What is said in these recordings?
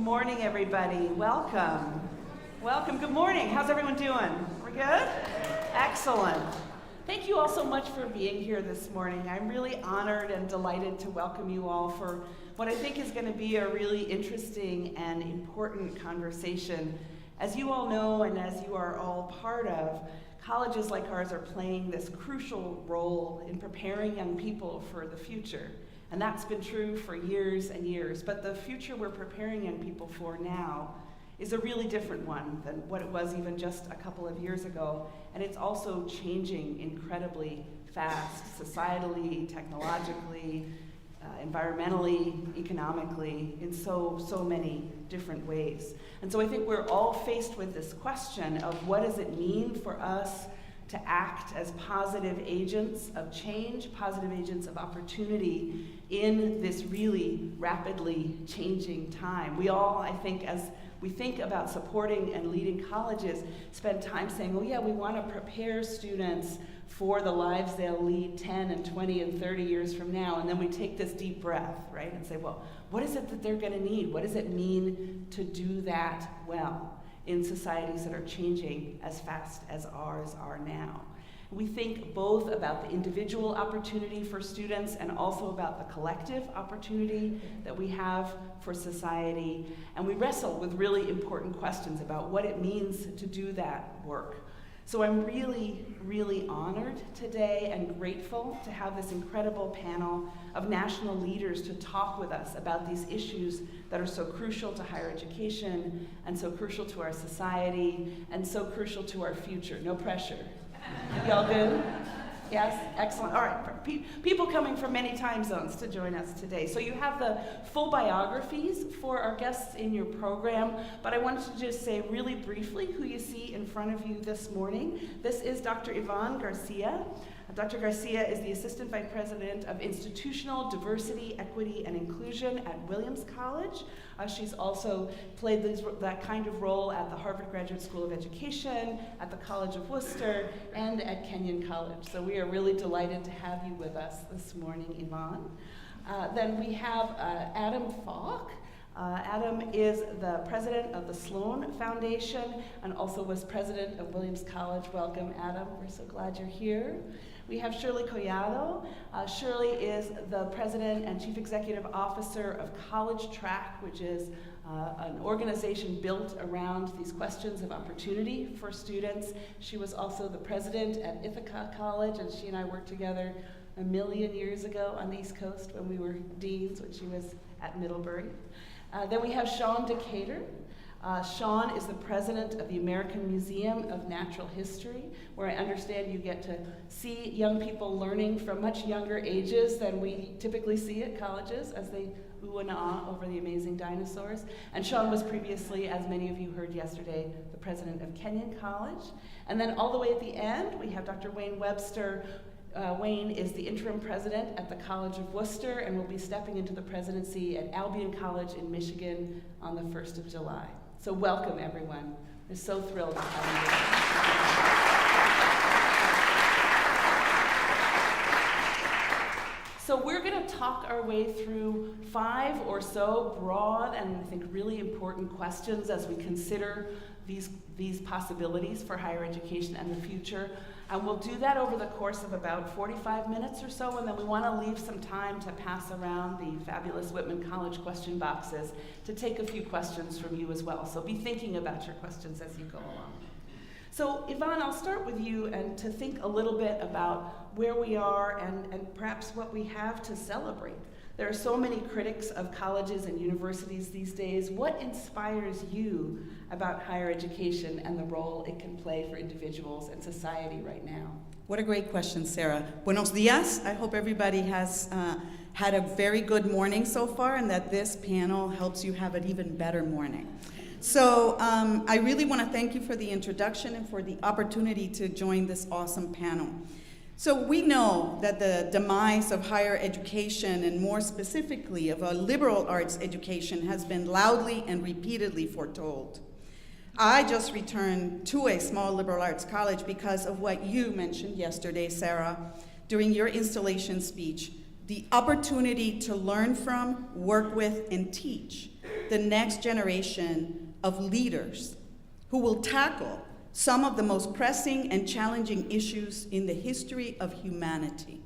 morning, everybody. Welcome. Welcome. Good morning. How's everyone doing? We're good? Excellent. Thank you all so much for being here this morning. I'm really honored and delighted to welcome you all for what I think is going to be a really interesting and important conversation. As you all know, and as you are all part of, colleges like ours are playing this crucial role in preparing young people for the future. And that's been true for years and years. But the future we're preparing young people for now is a really different one than what it was even just a couple of years ago. And it's also changing incredibly fast, societally, technologically, environmentally, economically, in so many different ways. And so I think we're all faced with this question of what does it mean for us to act as positive agents of change, positive agents of opportunity in this really rapidly changing time. We all, I think, as we think about supporting and leading colleges, spend time saying, oh yeah, we want to prepare students for the lives they'll lead 10 and 20 and 30 years from now. And then we take this deep breath, right, and say, well, what is it that they're going to need? What does it mean to do that well in societies that are changing as fast as ours are now? We think both about the individual opportunity for students and also about the collective opportunity that we have for society. And we wrestle with really important questions about what it means to do that work. So I'm really, really honored today and grateful to have this incredible panel of national leaders to talk with us about these issues that are so crucial to higher education and so crucial to our society and so crucial to our future. No pressure. Y'all good? Yes? Excellent. All right. People coming from many time zones to join us today. So you have the full biographies for our guests in your program, but I wanted to just say really briefly who you see in front of you this morning. This is Dr. Ivonne García. Dr. Garcia is the Assistant Vice President of Institutional Diversity, Equity, and Inclusion at Williams College. She's also played that kind of role at the Harvard Graduate School of Education, at the College of Webster, and at Kenyon College. So we are really delighted to have you with us this morning, Ivonne. Then we have Adam Falk. Adam is the president of the Sloan Foundation and also was president of Williams College. Welcome, Adam. We're so glad you're here. We have Shirley Collado. Shirley is the president and chief executive officer of College Track, which is an organization built around these questions of opportunity for students. She was also the president at Ithaca College, and she and I worked together a million years ago on the East Coast when we were deans, when she was at Middlebury. Then we have Sean Decatur. Sean is the president of the American Museum of Natural History, where I understand you get to see young people learning from much younger ages than we typically see at colleges as they ooh and ah over the amazing dinosaurs. And Sean was previously, as many of you heard yesterday, the president of Kenyon College. And then all the way at the end, we have Dr. Wayne Webster. Wayne is the interim president at the College of Webster and will be stepping into the presidency at Albion College in Michigan on the 1st of July. So welcome, everyone. We're so thrilled to have you. So we're going to talk our way through 5 or so broad and I think really important questions as we consider these possibilities for higher education and the future. And we'll do that over the course of about 45 minutes or so, and then we want to leave some time to pass around the fabulous Whitman College question boxes to take a few questions from you as well. So be thinking about your questions as you go along. So Ivonne, I'll start with you and to think a little bit about where we are and perhaps what we have to celebrate. There are so many critics of colleges and universities these days. What inspires you about higher education and the role it can play for individuals and society right now? What a great question, Sarah. Buenos dias. I hope everybody has had a very good morning so far and that this panel helps you have an even better morning. So I really want to thank you for the introduction and for the opportunity to join this awesome panel. So we know that the demise of higher education, and more specifically of a liberal arts education, has been loudly and repeatedly foretold. I just returned to a small liberal arts college because of what you mentioned yesterday, Sarah, during your installation speech, the opportunity to learn from, work with, and teach the next generation of leaders who will tackle some of the most pressing and challenging issues in the history of humanity.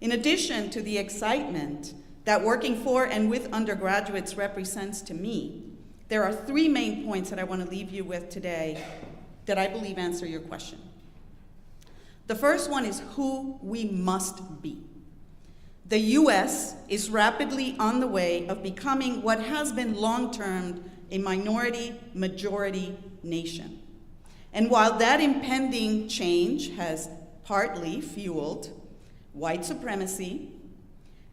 In addition to the excitement that working for and with undergraduates represents to me, there are three main points that I want to leave you with today that I believe answer your question. The first one is who we must be. The U.S. is rapidly on the way of becoming what has been long-term a minority-majority nation. And while that impending change has partly fueled white supremacy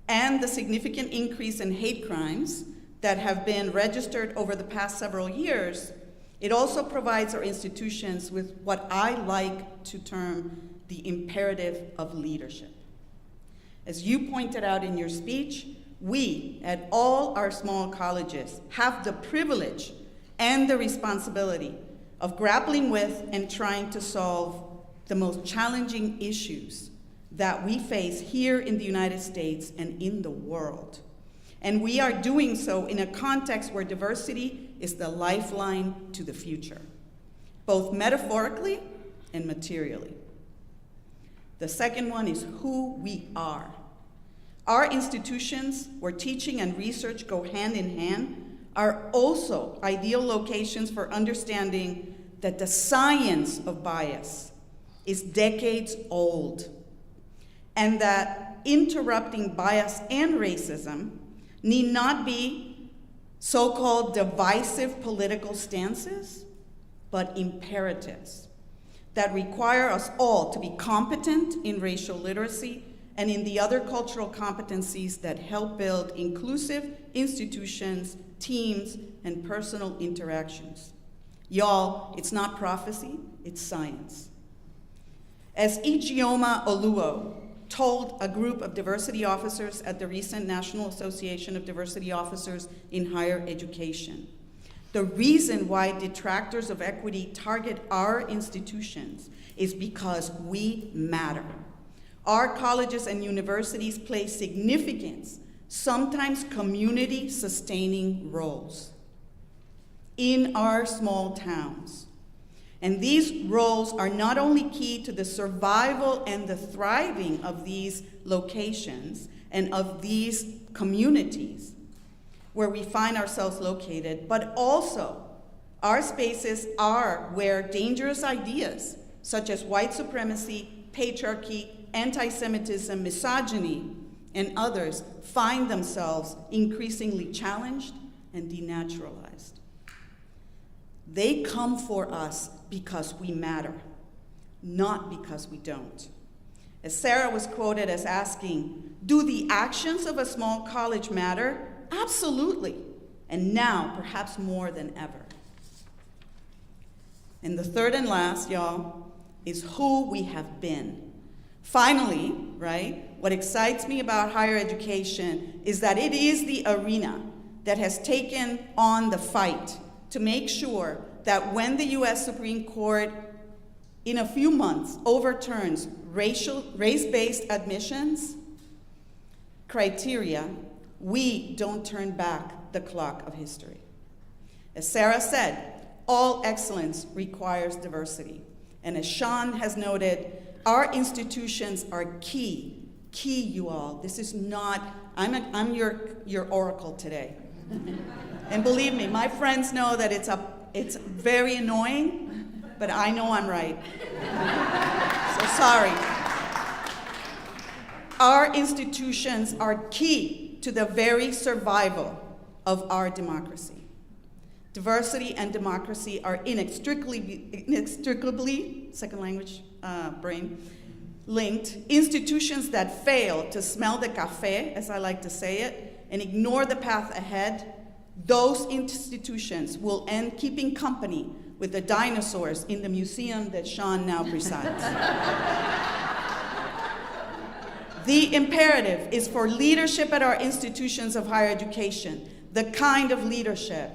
and the significant increase in hate crimes that have been registered over the past several years, it also provides our institutions with what I like to term the imperative of leadership. As you pointed out in your speech, we at all our small colleges have the privilege and the responsibility of grappling with and trying to solve the most challenging issues that we face here in the United States and in the world. And we are doing so in a context where diversity is the lifeline to the future, both metaphorically and materially. The second one is who we are. Our institutions, where teaching and research go hand in hand, are also ideal locations for understanding that the science of bias is decades old, and that interrupting bias and racism need not be so-called divisive political stances, but imperatives that require us all to be competent in racial literacy and in the other cultural competencies that help build inclusive institutions, teams, and personal interactions. Y'all, it's not prophecy, it's science. As Ijeoma Oluo told a group of diversity officers at the recent National Association of Diversity Officers in Higher Education, the reason why detractors of equity target our institutions is because we matter. Our colleges and universities play significant, sometimes community-sustaining roles in our small towns. And these roles are not only key to the survival and the thriving of these locations and of these communities where we find ourselves located, but also our spaces are where dangerous ideas such as white supremacy, patriarchy, anti-Semitism, misogyny, and others find themselves increasingly challenged and denaturalized. They come for us because we matter, not because we don't. As Sarah was quoted as asking, do the actions of a small college matter? Absolutely, and now perhaps more than ever. And the third and last, y'all, is who we have been. Finally, right, what excites me about higher education is that it is the arena that has taken on the fight to make sure that when the U.S. Supreme Court in a few months overturns race-based admissions criteria, we don't turn back the clock of history. As Sarah said, all excellence requires diversity. And as Sean has noted, our institutions are key, you all. This is not, I'm your oracle today. And believe me, my friends know that it's very annoying, but I know I'm right. So sorry. Our institutions are key to the very survival of our democracy. Diversity and democracy are inextricably, second language brain, linked. Institutions that fail to smell the café, as I like to say it, and ignore the path ahead, those institutions will end keeping company with the dinosaurs in the museum that Sean now presides. The imperative is for leadership at our institutions of higher education, the kind of leadership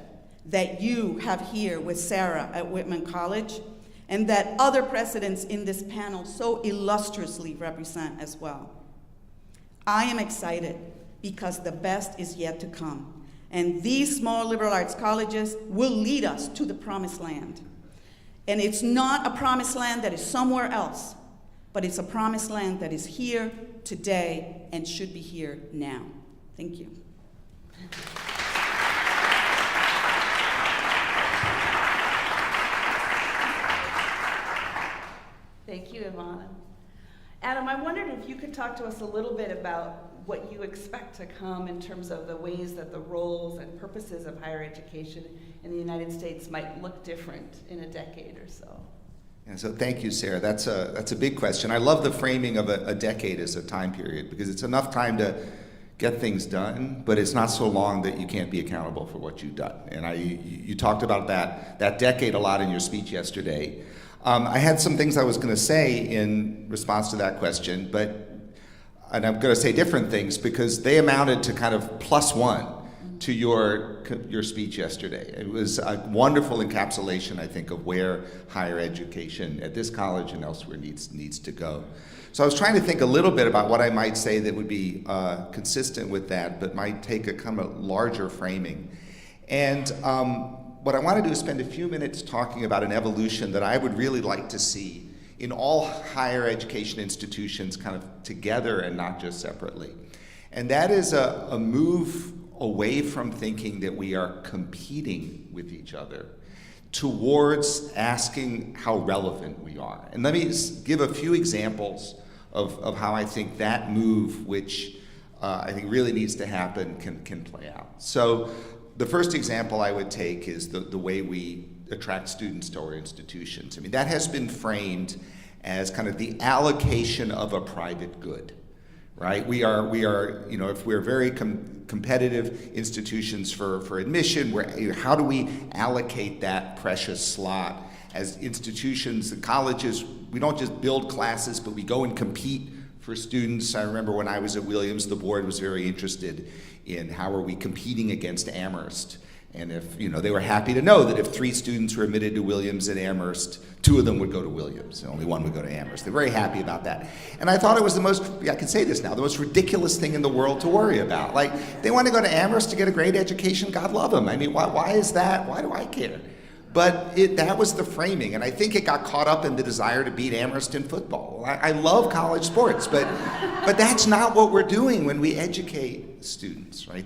that you have here with Sarah at Whitman College, and that other presidents in this panel so illustriously represent as well. I am excited because the best is yet to come. And these small liberal arts colleges will lead us to the promised land. And it's not a promised land that is somewhere else, but it's a promised land that is here today and should be here now. Thank you. Thank you, Ivonne. Adam, I wondered if you could talk to us a little bit about what you expect to come in terms of the ways that the roles and purposes of higher education in the United States might look different in a decade or so. And so thank you, Sarah. That's a big question. I love the framing of a decade as a time period because it's enough time to get things done, but it's not so long that you can't be accountable for what you've done. And you talked about that decade a lot in your speech yesterday. I had some things I was going to say in response to that question, and I'm going to say different things because they amounted to kind of +1 to your speech yesterday. It was a wonderful encapsulation, I think, of where higher education at this college and elsewhere needs to go. So I was trying to think a little bit about what I might say that would be consistent with that, but might take a kind of larger framing. And what I want to do is spend a few minutes talking about an evolution that I would really like to see in all higher education institutions kind of together and not just separately. And that is a move away from thinking that we are competing with each other towards asking how relevant we are. And let me give a few examples of how I think that move, which I think really needs to happen, can play out. So the first example I would take is the way we attract students to our institutions. I mean, that has been framed as kind of the allocation of a private good, right? We are, if we're very competitive institutions for admission, how do we allocate that precious slot as institutions and colleges? We don't just build classes, but we go and compete for students. I remember when I was at Williams, the board was very interested in how are we competing against Amherst. And if, they were happy to know that if 3 students were admitted to Williams and Amherst, 2 of them would go to Williams, and only 1 would go to Amherst. They're very happy about that. And I thought it was I can say this now, the most ridiculous thing in the world to worry about. Like, they want to go to Amherst to get a great education, God love them. I mean, why is that? Why do I care? But that was the framing, and I think it got caught up in the desire to beat Amherst in football. I love college sports, but that's not what we're doing when we educate students, right?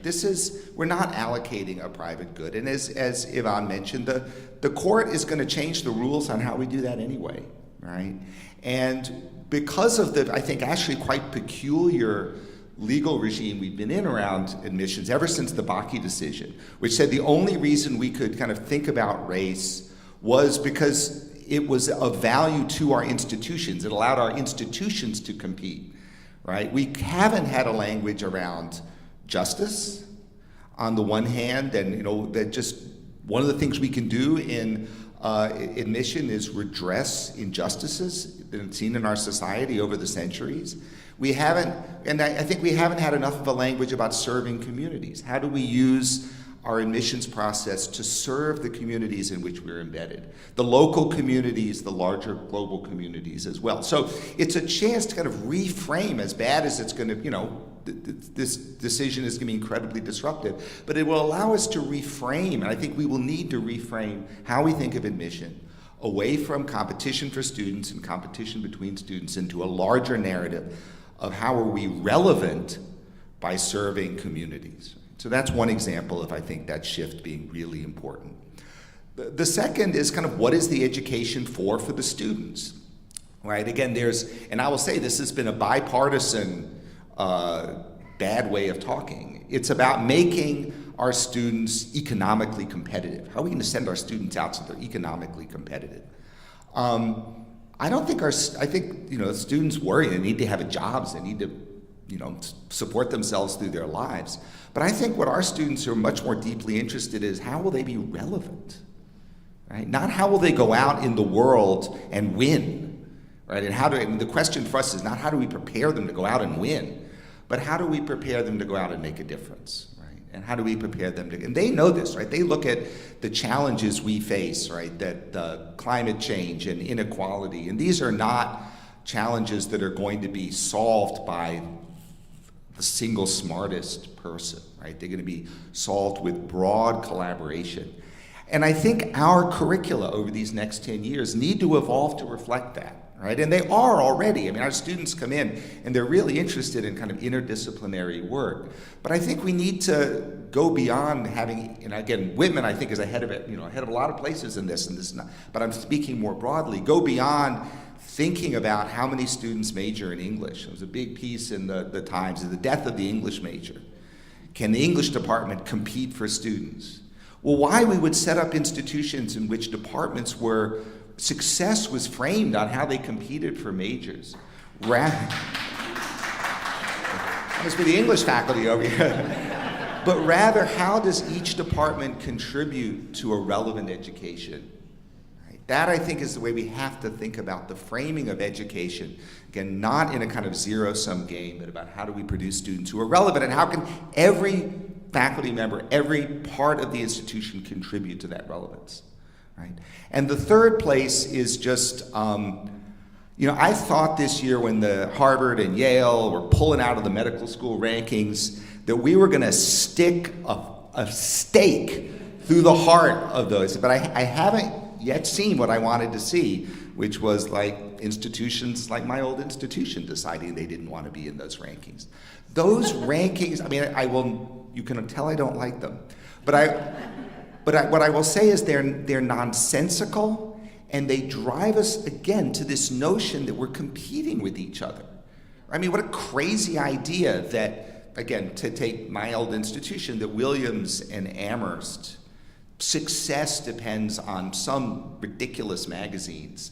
We're not allocating a private good. And as Ivonne mentioned, the court is going to change the rules on how we do that anyway, right? And because of the, I think, actually quite peculiar legal regime we've been in around admissions ever since the Bakke decision, which said the only reason we could kind of think about race was because it was of value to our institutions. It allowed our institutions to compete, right? We haven't had a language around justice on the one hand, and that just one of the things we can do in admission is redress injustices that have been seen in our society over the centuries. We haven't, and I think we haven't had enough of a language about serving communities. How do we use our admissions process to serve the communities in which we're embedded? The local communities, the larger global communities as well. So it's a chance to kind of reframe, as bad as it's going to, this decision is going to be incredibly disruptive, but it will allow us to reframe, and I think we will need to reframe how we think of admission away from competition for students and competition between students into a larger narrative of how are we relevant by serving communities. So that's one example of, I think, that shift being really important. The second is kind of what is the education for the students, right? Again, and I will say this has been a bipartisan bad way of talking. It's about making our students economically competitive. How are we going to send our students out so they're economically competitive? I think students worry. They need to have jobs. They need to, support themselves through their lives. But I think what our students are much more deeply interested in is how will they be relevant, right? Not how will they go out in the world and win, right? And the question for us is not how do we prepare them to go out and win, but how do we prepare them to go out and make a difference, right? And how do we prepare them and they know this, right? They look at the challenges we face, right? That climate change and inequality, and these are not challenges that are going to be solved by the single smartest person, right? They're going to be solved with broad collaboration. And I think our curricula over these next 10 years need to evolve to reflect that, right? And they are already. I mean, our students come in and they're really interested in kind of interdisciplinary work. But I think we need to go beyond having, and again, Whitman I think is ahead of it, ahead of a lot of places in this, and this is not, but I'm speaking more broadly, go beyond thinking about how many students major in English. It was a big piece in the Times, the death of the English major. Can the English department compete for students? Well, why we would set up institutions in which departments where success was framed on how they competed for majors. That must be the English faculty over here. But rather, how does each department contribute to a relevant education? Right? That, I think, is the way we have to think about the framing of education. Again, not in a kind of zero-sum game, but about how do we produce students who are relevant, and how can every faculty member, every part of the institution contribute to that relevance, right? And the third place is just, I thought this year when the Harvard and Yale were pulling out of the medical school rankings that we were going to stick a stake through the heart of those. But I haven't yet seen what I wanted to see, which was like institutions like my old institution deciding they didn't want to be in those rankings. Those rankings, you can tell I don't like them. But what I will say is they're nonsensical, and they drive us, again, to this notion that we're competing with each other. I mean, what a crazy idea that, again, to take my old institution, that Williams and Amherst, success depends on some ridiculous magazine's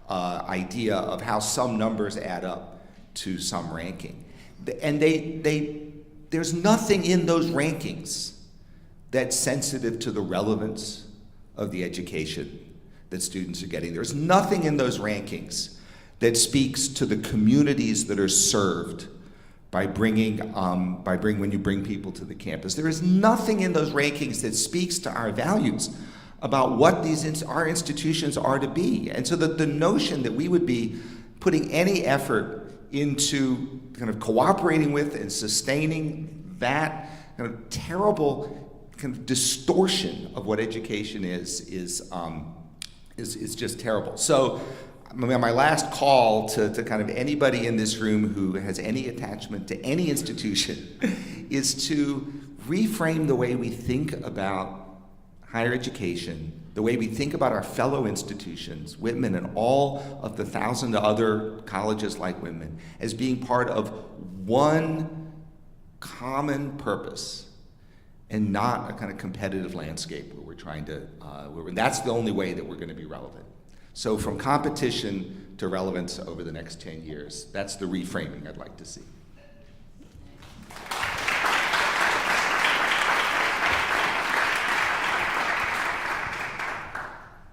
idea of how some numbers add up to some ranking. And there's nothing in those rankings that's sensitive to the relevance of the education that students are getting. There's nothing in those rankings that speaks to the communities that are served by when you bring people to the campus. There is nothing in those rankings that speaks to our values about what our institutions are to be. And so the notion that we would be putting any effort into kind of cooperating with and sustaining that kind of terrible kind of distortion of what education is just terrible. So my last call to kind of anybody in this room who has any attachment to any institution is to reframe the way we think about higher education, the way we think about our fellow institutions, Whitman and all of the 1,000 other colleges like Whitman, as being part of one common purpose and not a kind of competitive landscape where we're trying to, that's the only way that we're going to be relevant. So from competition to relevance over the next 10 years, that's the reframing I'd like to see.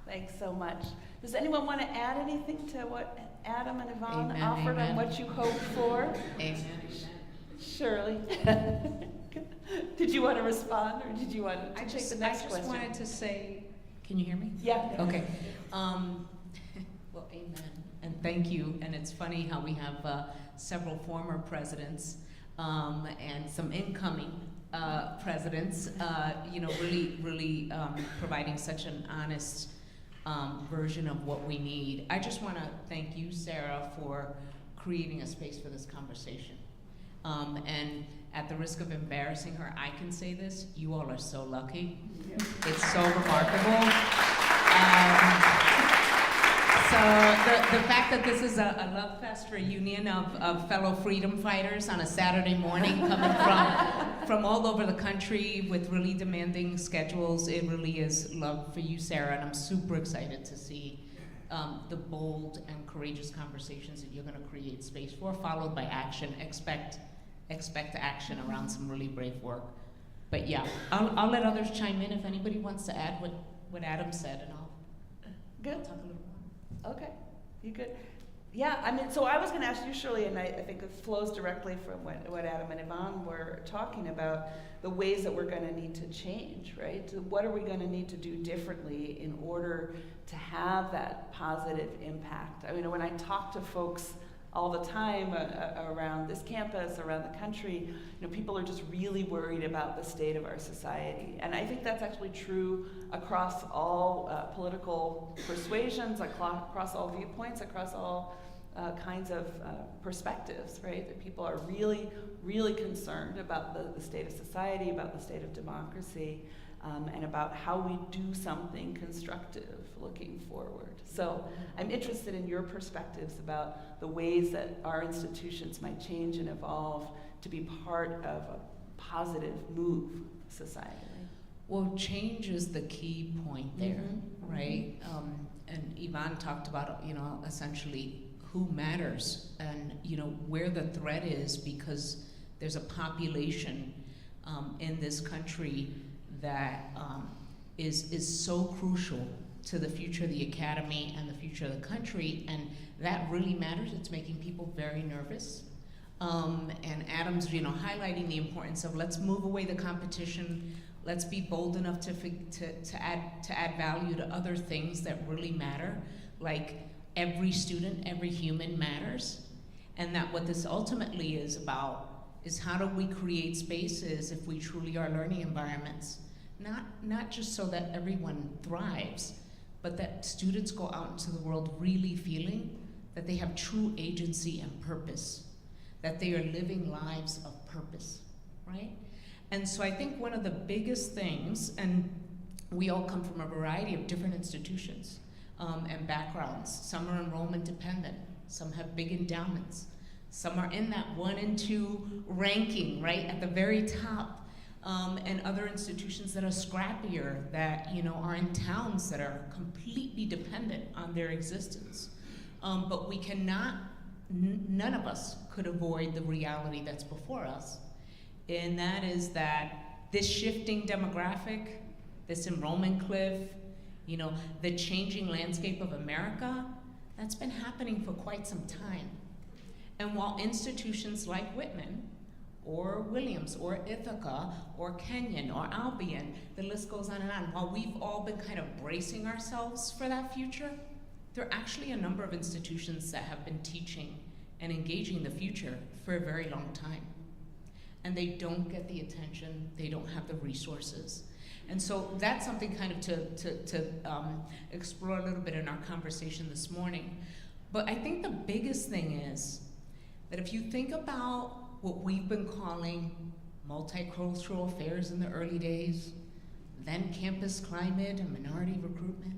Thanks so much. Does anyone want to add anything to what Adam and Ivonne Amen, offered amen. on what you hoped for? Amen. Shirley, did you want to respond, or did you want to take the next I question? just wanted to say, can you hear me? Yeah. Okay. Well, amen, and thank you. And it's funny how we have several former presidents and some incoming presidents, really providing such an honest version of what we need. I just want to thank you, Sarah, for creating a space for this conversation. And at the risk of embarrassing her, I can say this: you all are so lucky. Yeah. It's so remarkable. So the fact that this is a Love Fest reunion of fellow freedom fighters on a Saturday morning coming from all over the country with really demanding schedules, it really is love for you, Sarah, and I'm super excited to see the bold and courageous conversations that you're going to create space for, followed by action. Expect action around some really brave work. But yeah, I'll let others chime in if anybody wants to add what Adam said, and I'll talk a little more. Okay, you good? Yeah, I mean, so I was going to ask you, Shirley, and I think it flows directly from what Adam and Ivonne were talking about, the ways that we're going to need to change, right? So what are we going to need to do differently in order to have that positive impact? I mean, when I talk to folks all the time around this campus, around the country. People are just really worried about the state of our society. And I think that's actually true across all political persuasions, across all viewpoints, across all kinds of perspectives, right? That people are really, really concerned about the state of society, about the state of democracy, and about how we do something constructive looking forward. So I'm interested in your perspectives about the ways that our institutions might change and evolve to be part of a positive move societally. Well, change is the key point there, right? And Ivonne talked about, essentially who matters and, where the threat is, because there's a population in this country that is so crucial to the future of the academy and the future of the country, and that really matters. It's making people very nervous. And Adam's, highlighting the importance of let's move away the competition. Let's be bold enough to add value to other things that really matter, like every student, every human matters, and that what this ultimately is about is how do we create spaces, if we truly are learning environments, not just so that everyone thrives, but that students go out into the world really feeling that they have true agency and purpose, that they are living lives of purpose, right? And so I think one of the biggest things, and we all come from a variety of different institutions and backgrounds. Some are enrollment dependent, some have big endowments, some are in that 1 and 2 ranking, right, at the very top. And other institutions that are scrappier, that are in towns that are completely dependent on their existence. But we cannot, none of us could avoid the reality that's before us. And that is that this shifting demographic, this enrollment cliff, the changing landscape of America, that's been happening for quite some time. And while institutions like Whitman, or Williams, or Ithaca, or Kenyon, or Albion, the list goes on and on. While we've all been kind of bracing ourselves for that future, there are actually a number of institutions that have been teaching and engaging the future for a very long time. And they don't get the attention, they don't have the resources. And so that's something kind of to explore a little bit in our conversation this morning. But I think the biggest thing is that if you think about what we've been calling multicultural affairs in the early days, then campus climate and minority recruitment,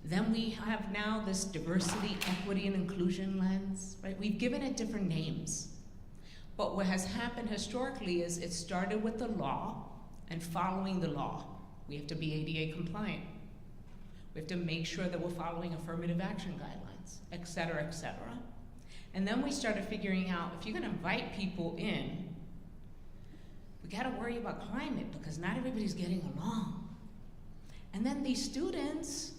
then we have now this diversity, equity, and inclusion lens, right? We've given it different names. But what has happened historically is it started with the law and following the law. We have to be ADA compliant. We have to make sure that we're following affirmative action guidelines, et cetera, et cetera. And then we started figuring out, if you're gonna invite people in, we gotta worry about climate because not everybody's getting along. And then these students,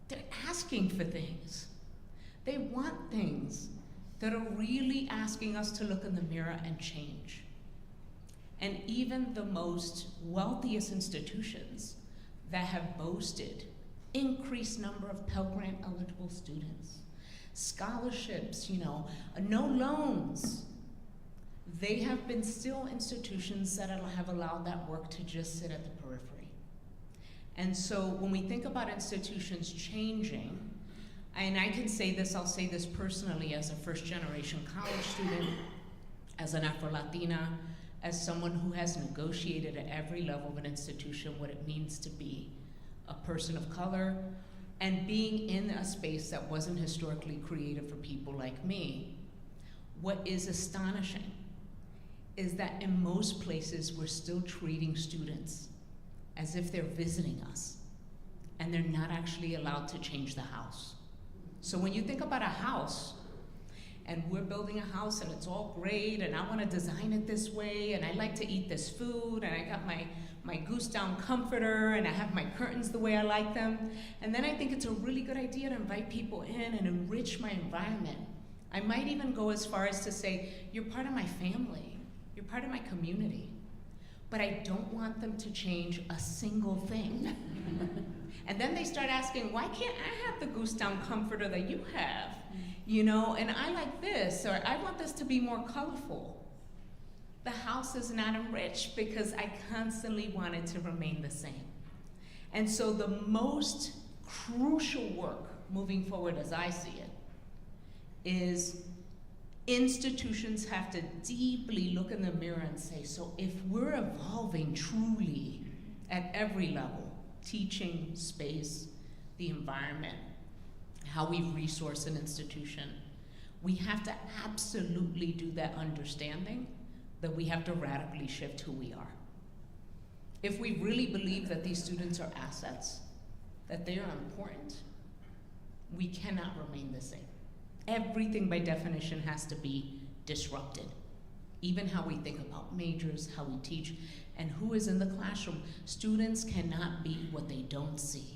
they're asking for things. They want things that are really asking us to look in the mirror and change. And even the most wealthiest institutions that have boasted increased number of Pell Grant eligible students, scholarships, no loans. They have been still institutions that have allowed that work to just sit at the periphery. And so when we think about institutions changing, and I can say this, I'll say this personally as a first-generation college student, as an Afro-Latina, as someone who has negotiated at every level of an institution what it means to be a person of color, and being in a space that wasn't historically created for people like me. What is astonishing is that in most places we're still treating students as if they're visiting us, and they're not actually allowed to change the house. So when you think about a house, and we're building a house and it's all great, and I wanna design it this way, and I like to eat this food, and I got my goose down comforter, and I have my curtains the way I like them. And then I think it's a really good idea to invite people in and enrich my environment. I might even go as far as to say, you're part of my family, you're part of my community, but I don't want them to change a single thing. And then they start asking, why can't I have the goose down comforter that you have? you know, and I like this, or I want this to be more colorful. The house is not enriched because I constantly want it to remain the same. And so the most crucial work moving forward, as I see it, is institutions have to deeply look in the mirror and say, so if we're evolving truly at every level, teaching, space, the environment, how we resource an institution, we have to absolutely do that understanding that we have to radically shift who we are. If we really believe that these students are assets, that they are important, we cannot remain the same. Everything by definition has to be disrupted. Even how we think about majors, how we teach, and who is in the classroom. Students cannot be what they don't see.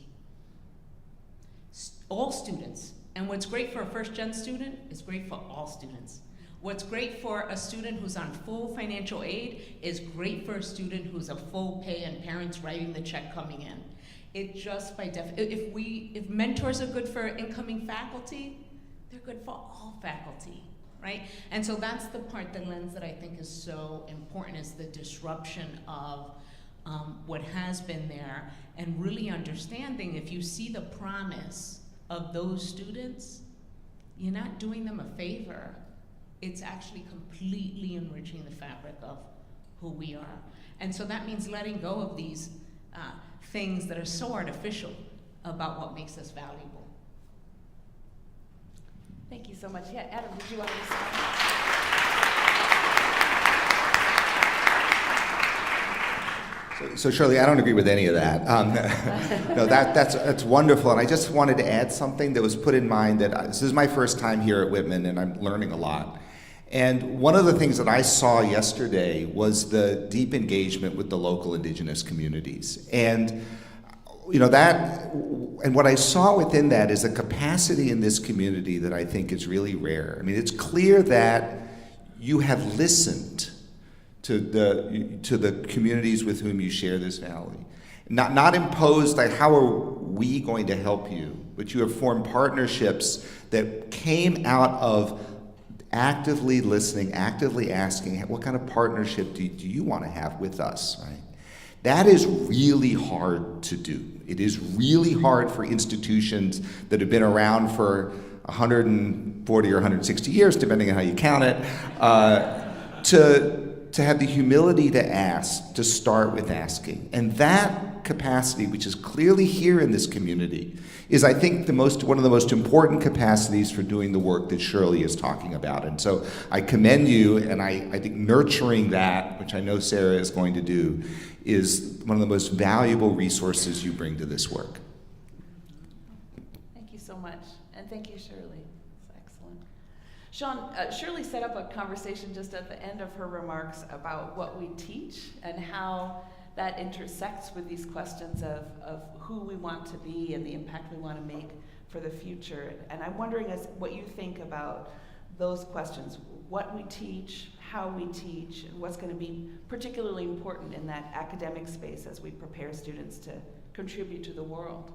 All students, and what's great for a first-gen student is great for all students. What's great for a student who's on full financial aid is great for a student who's a full pay and parents writing the check coming in. It just by if mentors are good for incoming faculty, they're good for all faculty, right? And so that's the part, the lens that I think is so important, is the disruption of what has been there, and really understanding if you see the promise of those students, you're not doing them a favor. It's actually completely enriching the fabric of who we are. And so that means letting go of these things that are so artificial about what makes us valuable. Thank you so much. Yeah, Adam, did you want to respond? So Shirley, I don't agree with any of that. No, that's wonderful, and I just wanted to add something that was put in mind that this is my first time here at Whitman, and I'm learning a lot. And one of the things that I saw yesterday was the deep engagement with the local indigenous communities. And you know, and what I saw within that is a capacity in this community that I think is really rare. I mean, it's clear that you have listened to the communities with whom you share this valley. Not imposed, like, how are we going to help you? But you have formed partnerships that came out of actively listening, actively asking, what kind of partnership do you want to have with us, right? That is really hard to do. It is really hard for institutions that have been around for 140 or 160 years, depending on how you count it, to have the humility to ask, to start with asking. And that capacity, which is clearly here in this community, is, I think, one of the most important capacities for doing the work that Shirley is talking about. And so I commend you, and I think nurturing that, which I know Sarah is going to do, is one of the most valuable resources you bring to this work. Thank you so much, and thank you, Shirley. It's excellent. Sean, Shirley set up a conversation just at the end of her remarks about what we teach and how that intersects with these questions of who we want to be and the impact we want to make for the future. And I'm wondering what you think about those questions, what we teach, how we teach, and what's going to be particularly important in that academic space as we prepare students to contribute to the world.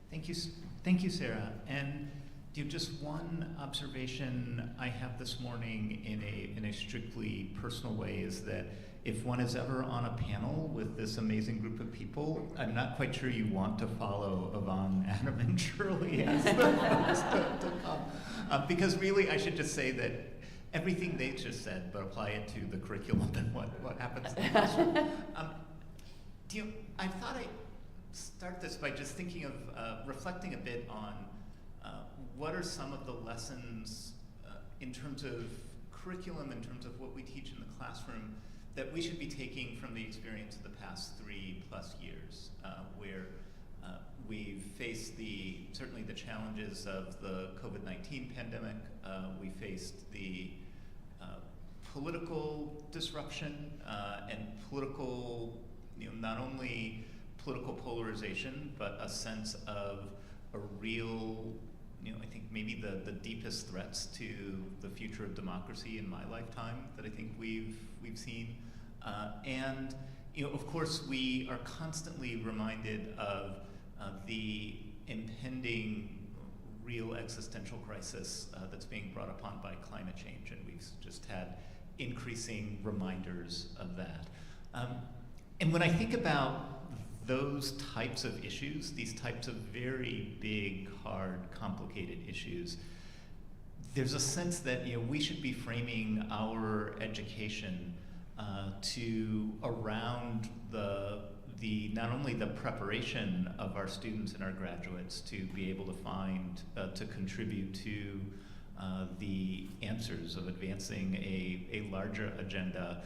Thank you, Sarah. And just one observation I have this morning in a strictly personal way is that if one is ever on a panel with this amazing group of people, I'm not quite sure you want to follow Ivonne, Adam, and Shirley as the folks to come. Because really, I should just say that everything they just said, but apply it to the curriculum and what happens in the classroom. I thought I'd start this by just thinking of reflecting a bit on what are some of the lessons in terms of curriculum, in terms of what we teach in the classroom, that we should be taking from the experience of the past 3+ years, where we've faced certainly the challenges of the COVID-19 pandemic. We faced the political disruption and political, not only political polarization, but a sense of a real, I think maybe the deepest threats to the future of democracy in my lifetime that I think we've seen. And of course, we are constantly reminded of the impending real existential crisis that's being brought upon by climate change, and we've just had increasing reminders of that. And when I think about those types of issues, these types of very big, hard, complicated issues, there's a sense that we should be framing our education to around the not only the preparation of our students and our graduates to be able to find to contribute to the answers of advancing a larger agenda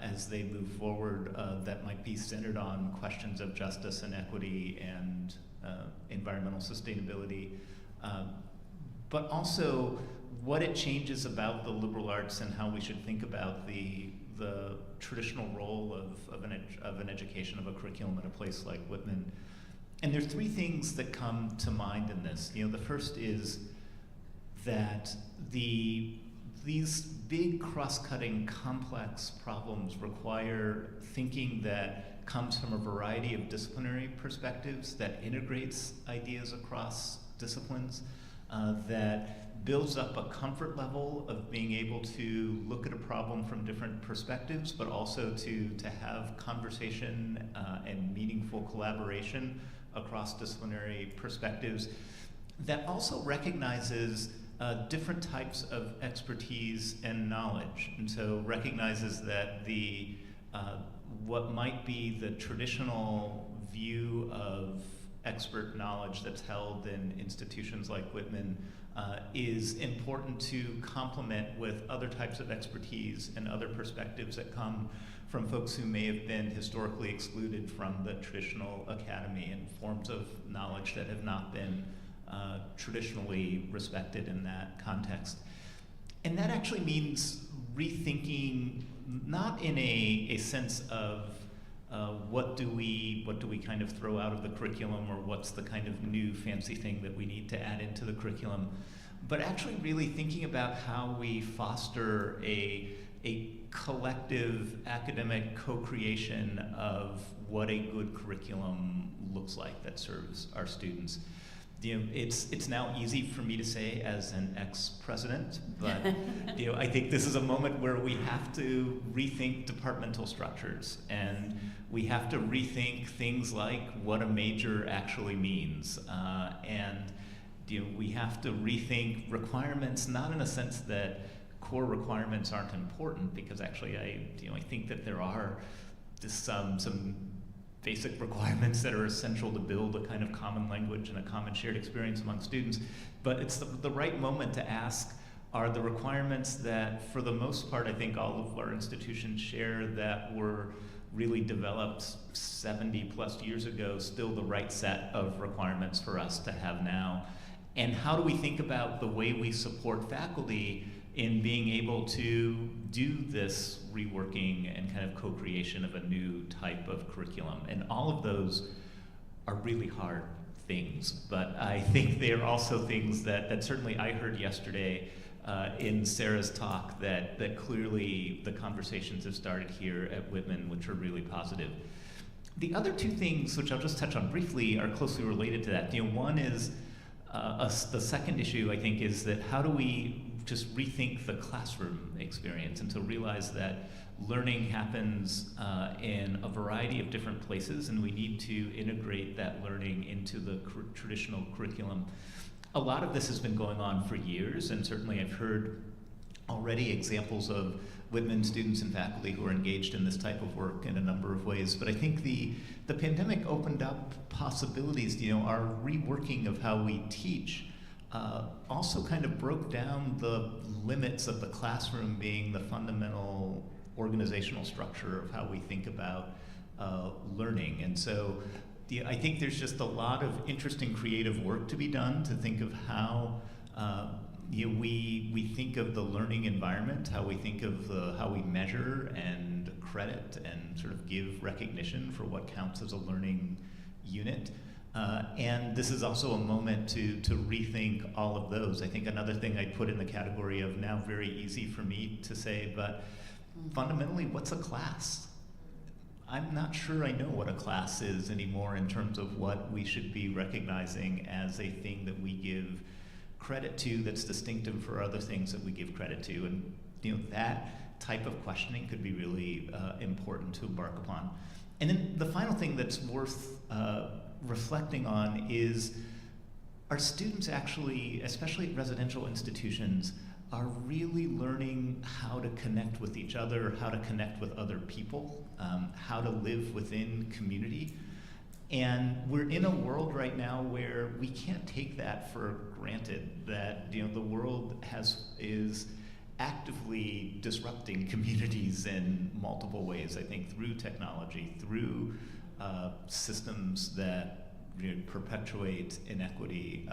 as they move forward that might be centered on questions of justice and equity and environmental sustainability, but also what it changes about the liberal arts and how we should think about the traditional role of an education, of a curriculum at a place like Whitman. And there's three things that come to mind in this. The first is that these big cross-cutting complex problems require thinking that comes from a variety of disciplinary perspectives, that integrates ideas across disciplines, that builds up a comfort level of being able to look at a problem from different perspectives, but also to have conversation and meaningful collaboration across disciplinary perspectives, that also recognizes different types of expertise and knowledge, and so recognizes that what might be the traditional view of expert knowledge that's held in institutions like Whitman is important to complement with other types of expertise and other perspectives that come from folks who may have been historically excluded from the traditional academy, and forms of knowledge that have not been traditionally respected in that context. And that actually means rethinking, not in a sense of what do we kind of throw out of the curriculum, or what's the kind of new fancy thing that we need to add into the curriculum, but actually really thinking about how we foster a collective academic co-creation of what a good curriculum looks like that serves our students. It's now easy for me to say as an ex-president, but I think this is a moment where we have to rethink departmental structures, and we have to rethink things like what a major actually means, and we have to rethink requirements, not in a sense that core requirements aren't important, because actually I think that there are just some basic requirements that are essential to build a kind of common language and a common shared experience among students. But it's the right moment to ask, are the requirements that, for the most part, I think all of our institutions share, that were really developed 70 plus years ago, still the right set of requirements for us to have now? And how do we think about the way we support faculty in being able to do this reworking and kind of co-creation of a new type of curriculum? And all of those are really hard things, but I think they're also things that certainly I heard yesterday in Sarah's talk, that clearly the conversations have started here at Whitman, which are really positive. The other two things, which I'll just touch on briefly, are closely related to that. One is the second issue, I think, is that how do we just rethink the classroom experience, and to realize that learning happens in a variety of different places, and we need to integrate that learning into the traditional curriculum. A lot of this has been going on for years, and certainly I've heard already examples of Whitman students and faculty who are engaged in this type of work in a number of ways. But I think the pandemic opened up possibilities. Our reworking of how we teach also kind of broke down the limits of the classroom being the fundamental organizational structure of how we think about learning. And so I think there's just a lot of interesting creative work to be done to think of how we think of the learning environment, how we think of how we measure and credit and sort of give recognition for what counts as a learning unit. And this is also a moment to rethink all of those. I think another thing I'd put in the category of now very easy for me to say, but fundamentally, what's a class? I'm not sure I know what a class is anymore in terms of what we should be recognizing as a thing that we give credit to that's distinctive for other things that we give credit to? And that type of questioning could be really important to embark upon. And then the final thing that's worth reflecting on is, our students actually, especially at residential institutions, are really learning how to connect with each other, how to connect with other people, how to live within community. And we're in a world right now where we can't take that for granted, that the world is actively disrupting communities in multiple ways, I think, through technology, through systems that perpetuate inequity.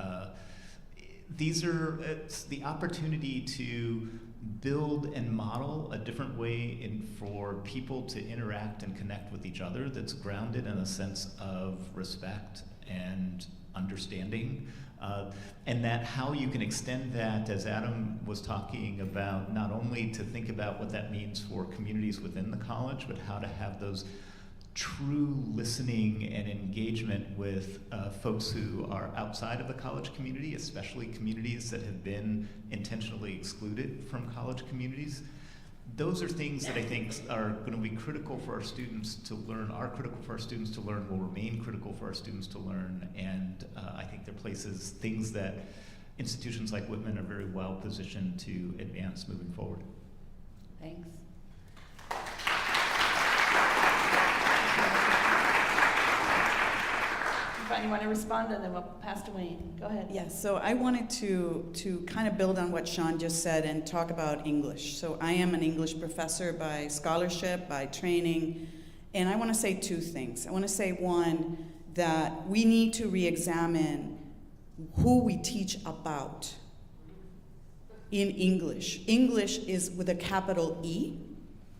It's the opportunity to build and model a different way for people to interact and connect with each other that's grounded in a sense of respect and understanding. And that how you can extend that, as Adam was talking about, not only to think about what that means for communities within the college, but how to have those true listening and engagement with folks who are outside of the college community, especially communities that have been intentionally excluded from college communities. Those are things that I think are going to be critical for our students to learn, are critical for our students to learn, will remain critical for our students to learn, and I think they're things that institutions like Whitman are very well positioned to advance moving forward. Thanks. Ivonne, you want to respond, and then we'll pass to Wayne. Go ahead. Yes, so I wanted to kind of build on what Sean just said and talk about English. So I am an English professor by scholarship, by training, and I want to say two things. I want to say, one, that we need to re-examine who we teach about in English. English is with a capital E.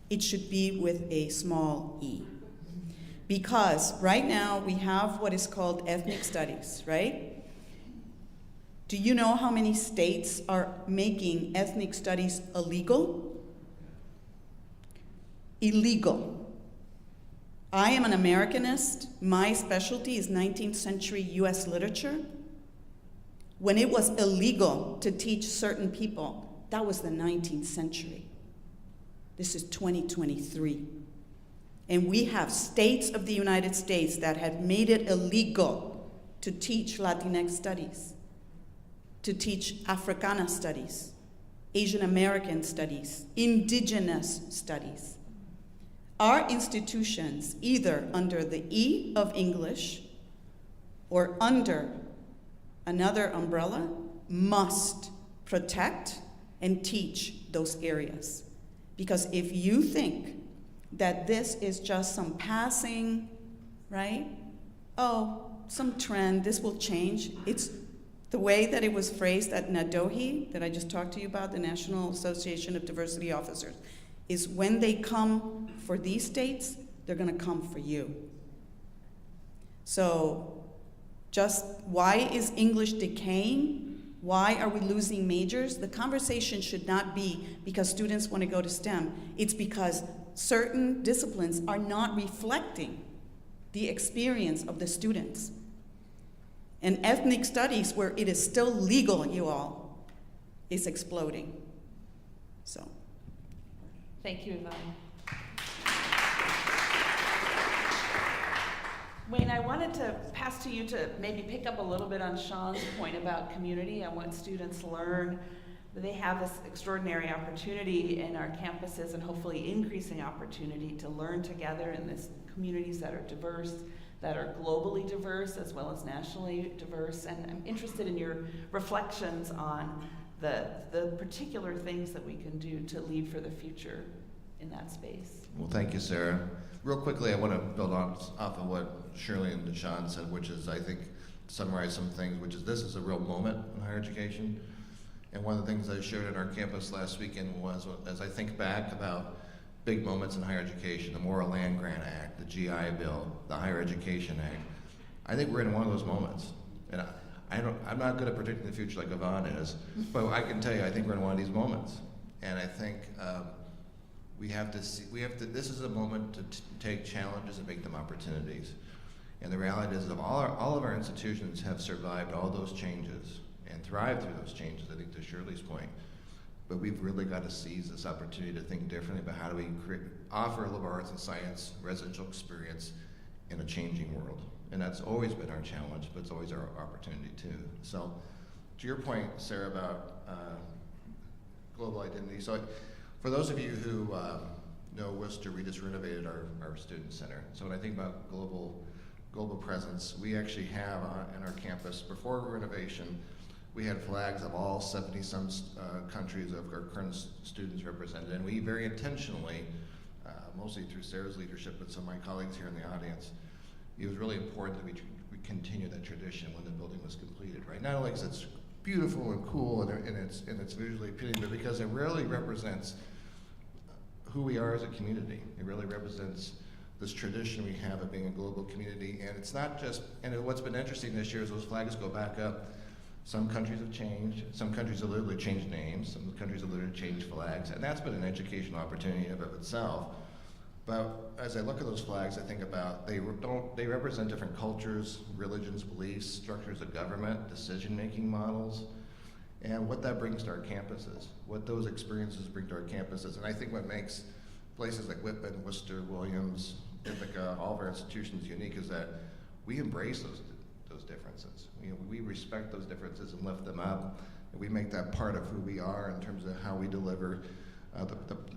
It should be with a small e. Because right now we have what is called ethnic studies, right? Do you know how many states are making ethnic studies illegal? Illegal. I am an Americanist. My specialty is 19th century US literature. When it was illegal to teach certain people, that was the 19th century. This is 2023. And we have states of the United States that have made it illegal to teach Latinx studies, to teach Africana studies, Asian American studies, indigenous studies. Our institutions, either under the E of English or under another umbrella, must protect and teach those areas. Because if you think that this is just some passing, right? Oh, some trend, this will change. It's the way that it was phrased at NADOHE, that I just talked to you about, the National Association of Diversity Officers, is when they come for these states, they're gonna come for you. So just why is English decaying? Why are we losing majors? The conversation should not be because students want to go to STEM. It's because certain disciplines are not reflecting the experience of the students. And ethnic studies, where it is still legal, you all, is exploding. So. Thank you, Ivonne. Wayne, I wanted to pass to you to maybe pick up a little bit on Sean's point about community and what students learn. They have this extraordinary opportunity in our campuses, and hopefully increasing opportunity to learn together in these communities that are diverse, that are globally diverse as well as nationally diverse. And I'm interested in your reflections on the particular things that we can do to lead for the future in that space. Well, thank you, Sarah. Real quickly, I want to build off of what Shirley and Sean said, which is, I think, summarize some things, which is this is a real moment in higher education. And one of the things I shared at our campus last weekend was, as I think back about big moments in higher education, the Moral Land Grant Act, the GI Bill, the Higher Education Act, I think we're in one of those moments. And I'm not good at predicting the future like Ivonne is, but I can tell you, I think we're in one of these moments. And I think this is a moment to take challenges and make them opportunities. And the reality is that all of our institutions have survived all those changes and thrive through those changes, I think, to Shirley's point. But we've really got to seize this opportunity to think differently about how do we offer a liberal arts and science residential experience in a changing world. And that's always been our challenge, but it's always our opportunity too. So to your point, Sarah, about global identity. So for those of you who know Webster, we just renovated our student center. So when I think about global presence, we actually have in our campus, before renovation, we had flags of all 70-some countries of our current students represented, and we very intentionally, mostly through Sarah's leadership, but some of my colleagues here in the audience, it was really important that we continue that tradition when the building was completed, right? Not only because it's beautiful and cool and it's visually appealing, but because it really represents who we are as a community. It really represents this tradition we have of being a global community, and it's not just, and what's been interesting this year is those flags go back up. Some countries have changed, some countries have literally changed names, some countries have literally changed flags, and that's been an educational opportunity in and of itself. But as I look at those flags, I think about they represent different cultures, religions, beliefs, structures of government, decision-making models, and what that brings to our campuses, what those experiences bring to our campuses. And I think what makes places like Whitman, Webster, Williams, Ithaca, all of our institutions unique is that we embrace those differences. We respect those differences and lift them up, and we make that part of who we are in terms of how we deliver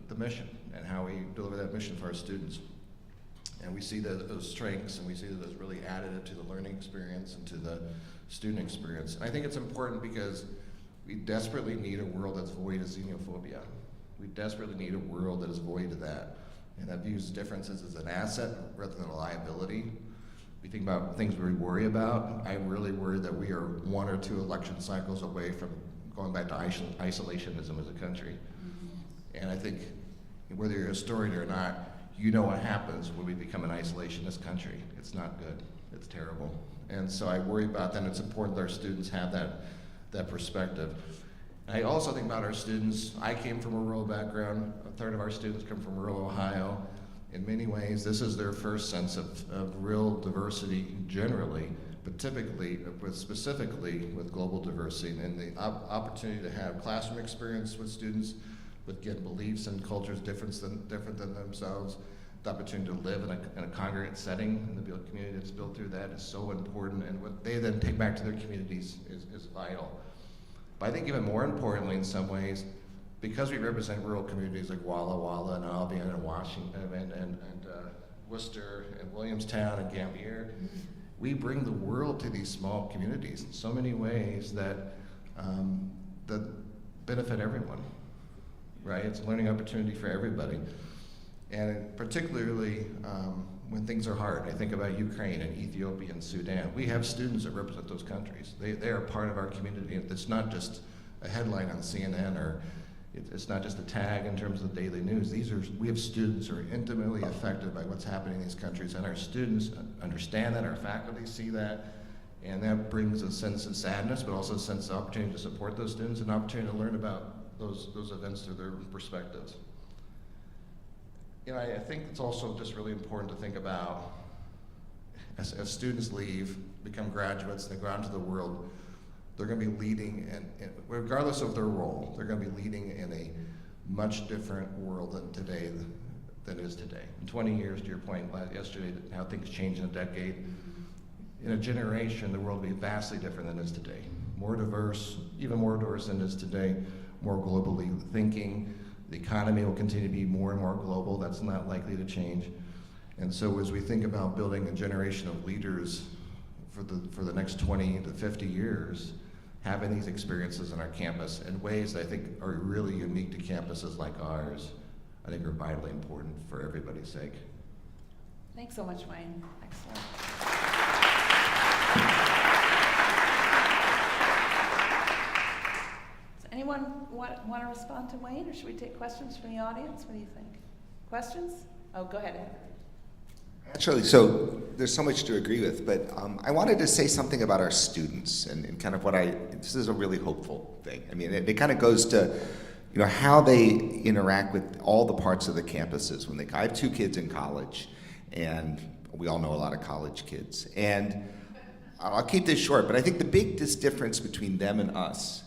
the mission and how we deliver that mission for our students. And we see those strengths, and we see those really additive to the learning experience and to the student experience. And I think it's important because we desperately need a world that's void of xenophobia. We desperately need a world that is void of that, and that views differences as an asset rather than a liability. We think about things we worry about. I really worry that we are 1 or 2 election cycles away from going back to isolationism as a country. And I think whether you're a historian or not, you know what happens when we become an isolationist country. It's not good, it's terrible. And so I worry about that, and it's important that our students have that perspective. And I also think about our students. I came from a rural background. A third of our students come from rural Ohio. In many ways, this is their first sense of real diversity generally, but specifically with global diversity, and the opportunity to have classroom experience with students with beliefs and cultures different than themselves, the opportunity to live in a congregate setting in the community that's built through that is so important, and what they then take back to their communities is vital. But I think even more importantly in some ways, because we represent rural communities like Walla Walla and Albion and Washington and Worcester and Williamstown and Gambier, we bring the world to these small communities in so many ways that benefit everyone, right? It's a learning opportunity for everybody. And particularly when things are hard, I think about Ukraine and Ethiopia and Sudan. We have students that represent those countries. They are part of our community. It's not just a headline on CNN, or it's not just a tag in terms of daily news. We have students who are intimately affected by what's happening in these countries, and our students understand that, our faculty see that, and that brings a sense of sadness, but also a sense of opportunity to support those students and opportunity to learn about those events through their perspectives. I think it's also just really important to think about as students leave, become graduates, they go out into the world, they're going to be leading, and regardless of their role, they're going to be leading in a much different world than it is today. In 20 years, to your point yesterday, how things change in a decade, in a generation, the world will be vastly different than it is today. More diverse, even more diverse than it is today, more globally thinking. The economy will continue to be more and more global. That's not likely to change. And so as we think about building a generation of leaders for the next 20 to 50 years, having these experiences on our campus in ways that I think are really unique to campuses like ours, I think are vitally important for everybody's sake. Thanks so much, Wayne. Excellent. Does anyone want to respond to Wayne, or should we take questions from the audience? What do you think? Questions? Oh, go ahead, Ed. Actually, so there's so much to agree with, but I wanted to say something about our students and kind of this is a really hopeful thing. I mean, it kind of goes to, how they interact with all the parts of the campuses when I have 2 kids in college, and we all know a lot of college kids. And I'll keep this short, but I think the biggest difference between them and us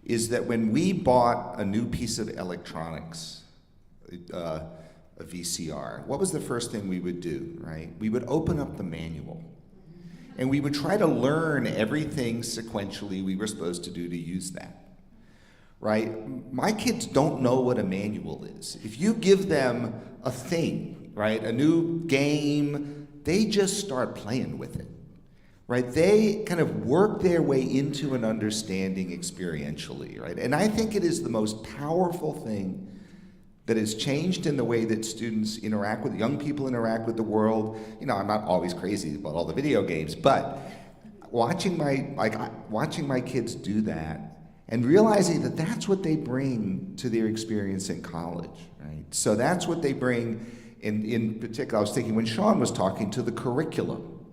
is that when we bought a new piece of electronics, a VCR, what was the first thing we would do, right? We would open up the manual, and we would try to learn everything sequentially we were supposed to do to use that. Right? My kids don't know what a manual is. If you give them a thing, right, a new game, they just start playing with it. Right? They kind of work their way into an understanding experientially, right? And I think it is the most powerful thing that has changed in the way that students interact with, young people interact with the world. You know, I'm not always crazy about all the video games, but watching my kids do that, and realizing that that's what they bring to their experience in college, right? So that's what they bring in particular. I was thinking when Sean was talking to the curriculum,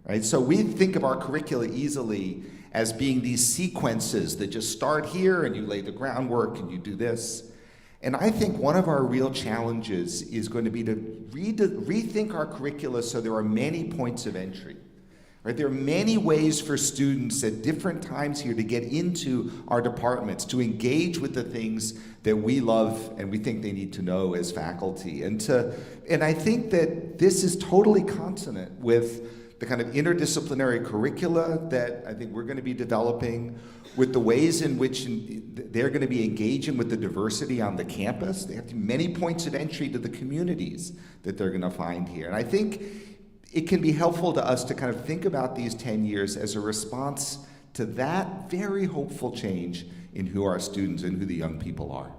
right? So we think of our curricula easily as being these sequences that just start here and you lay the groundwork and you do this. And I think one of our real challenges is going to be to rethink our curricula so there are many points of entry. Right? There are many ways for students at different times here to get into our departments, to engage with the things that we love and we think they need to know as faculty. And I think that this is totally consonant with the kind of interdisciplinary curricula that I think we're going to be developing, with the ways in which they're going to be engaging with the diversity on the campus. They have many points of entry to the communities that they're going to find here. And I think it can be helpful to us to kind of think about these 10 years as a response to that very hopeful change in who our students and who the young people are.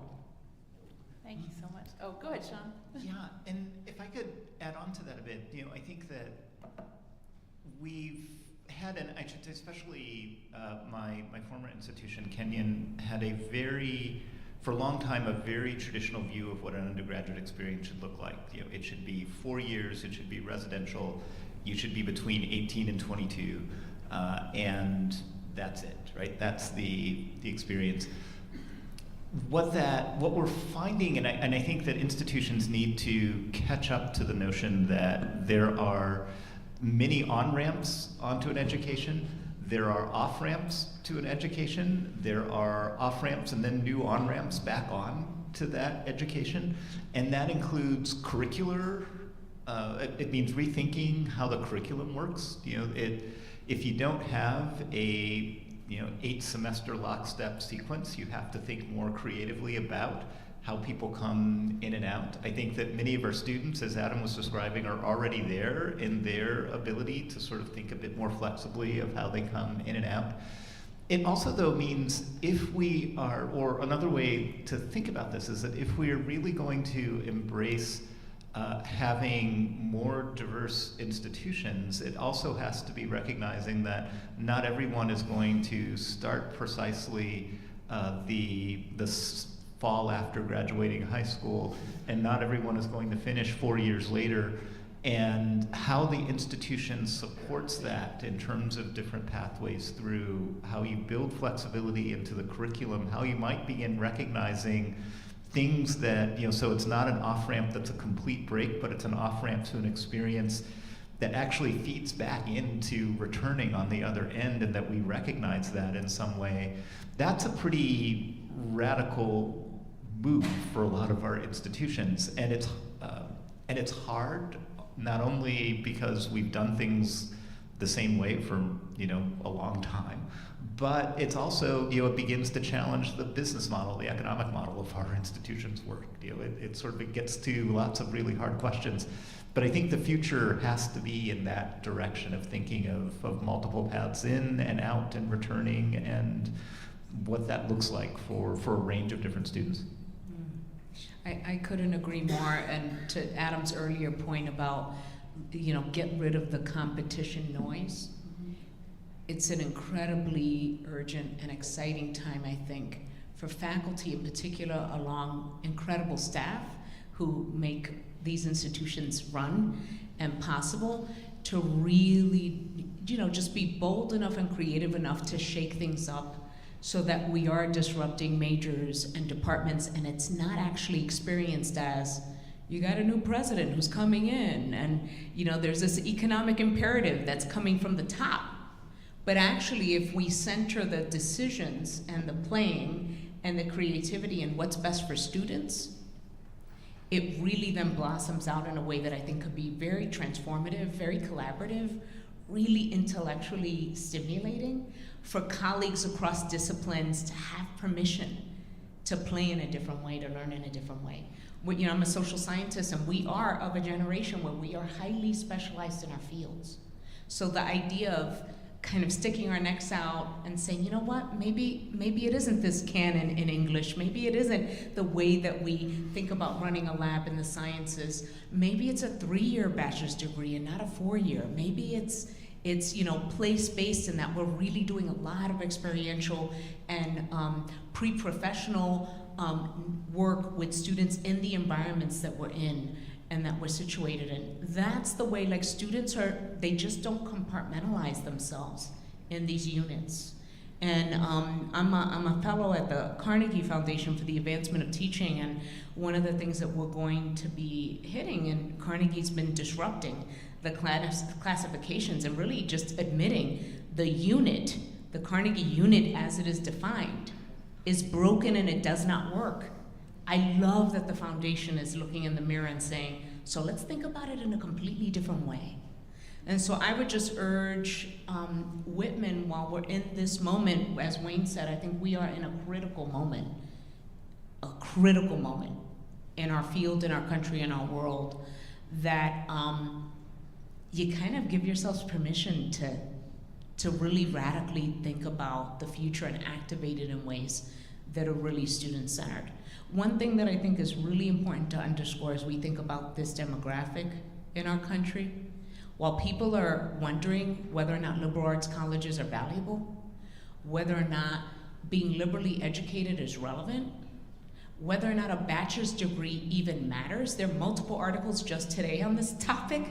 Thank you so much. Oh, go ahead, Sean. Yeah, and if I could add on to that a bit, I think that we've had, and I should say especially my former institution, Kenyon, had for a long time, a very traditional view of what an undergraduate experience should look like. It should be 4 years, it should be residential, you should be between 18 and 22, and that's it, right? That's the experience. What we're finding, and I think that institutions need to catch up to the notion that there are many on-ramps onto an education. There are off-ramps to an education. There are off-ramps and then new on-ramps back on to that education. And that includes curricular. It means rethinking how the curriculum works. If you don't have a 8-semester lockstep sequence, you have to think more creatively about how people come in and out. I think that many of our students, as Adam was describing, are already there in their ability to sort of think a bit more flexibly of how they come in and out. It also, though, means if we are, or another way to think about this is that if we are really going to embrace having more diverse institutions, it also has to be recognizing that not everyone is going to start precisely the fall after graduating high school, and not everyone is going to finish 4 years later, and how the institution supports that in terms of different pathways through how you build flexibility into the curriculum, how you might begin recognizing things that, so it's not an off-ramp that's a complete break, but it's an off-ramp to an experience that actually feeds back into returning on the other end, and that we recognize that in some way. That's a pretty radical move for a lot of our institutions, and it's hard, not only because we've done things the same way for a long time, but it's also it begins to challenge the business model, the economic model of how our institutions work. It sort of gets to lots of really hard questions, but I think the future has to be in that direction of thinking of multiple paths in and out and returning, and what that looks like for a range of different students. I couldn't agree more, and to Adam's earlier point about, get rid of the competition noise. It's an incredibly urgent and exciting time, I think, for faculty in particular, along incredible staff who make these institutions run and possible, to really, just be bold enough and creative enough to shake things up, so that we are disrupting majors and departments, and it's not actually experienced as, you got a new president who's coming in, and there's this economic imperative that's coming from the top. But actually, if we center the decisions and the playing and the creativity and what's best for students, it really then blossoms out in a way that I think could be very transformative, very collaborative, really intellectually stimulating for colleagues across disciplines to have permission to play in a different way, to learn in a different way. I'm a social scientist, and we are of a generation where we are highly specialized in our fields. So the idea of kind of sticking our necks out and saying, you know what, maybe it isn't this canon in English, maybe it isn't the way that we think about running a lab in the sciences, maybe it's a 3-year bachelor's degree and not a 4-year, maybe it's place-based in that we're really doing a lot of experiential and pre-professional work with students in the environments that we're in and that we're situated in. That's the way, like, students they just don't compartmentalize themselves in these units. And I'm a fellow at the Carnegie Foundation for the Advancement of Teaching, and one of the things that we're going to be hitting, and Carnegie's been disrupting the classifications and really just admitting the unit, the Carnegie unit as it is defined, is broken and it does not work. I love that the foundation is looking in the mirror and saying, so let's think about it in a completely different way. And so I would just urge Whitman, while we're in this moment, as Wayne said, I think we are in a critical moment in our field, in our country, in our world, that you kind of give yourselves permission to really radically think about the future and activate it in ways that are really student-centered. One thing that I think is really important to underscore as we think about this demographic in our country, while people are wondering whether or not liberal arts colleges are valuable, whether or not being liberally educated is relevant, whether or not a bachelor's degree even matters. There are multiple articles just today on this topic.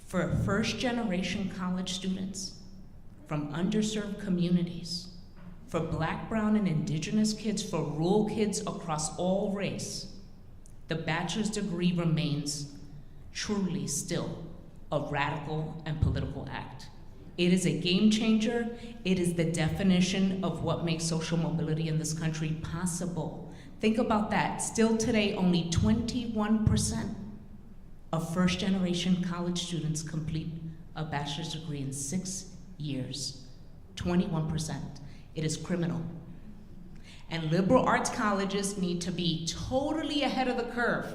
For first-generation college students from underserved communities, for Black, brown, and indigenous kids, for rural kids across all race, the bachelor's degree remains truly still a radical and political act. It is a game changer. It is the definition of what makes social mobility in this country possible. Think about that. Still today, only 21% of first-generation college students complete a bachelor's degree in 6 years. 21%. It is criminal. And liberal arts colleges need to be totally ahead of the curve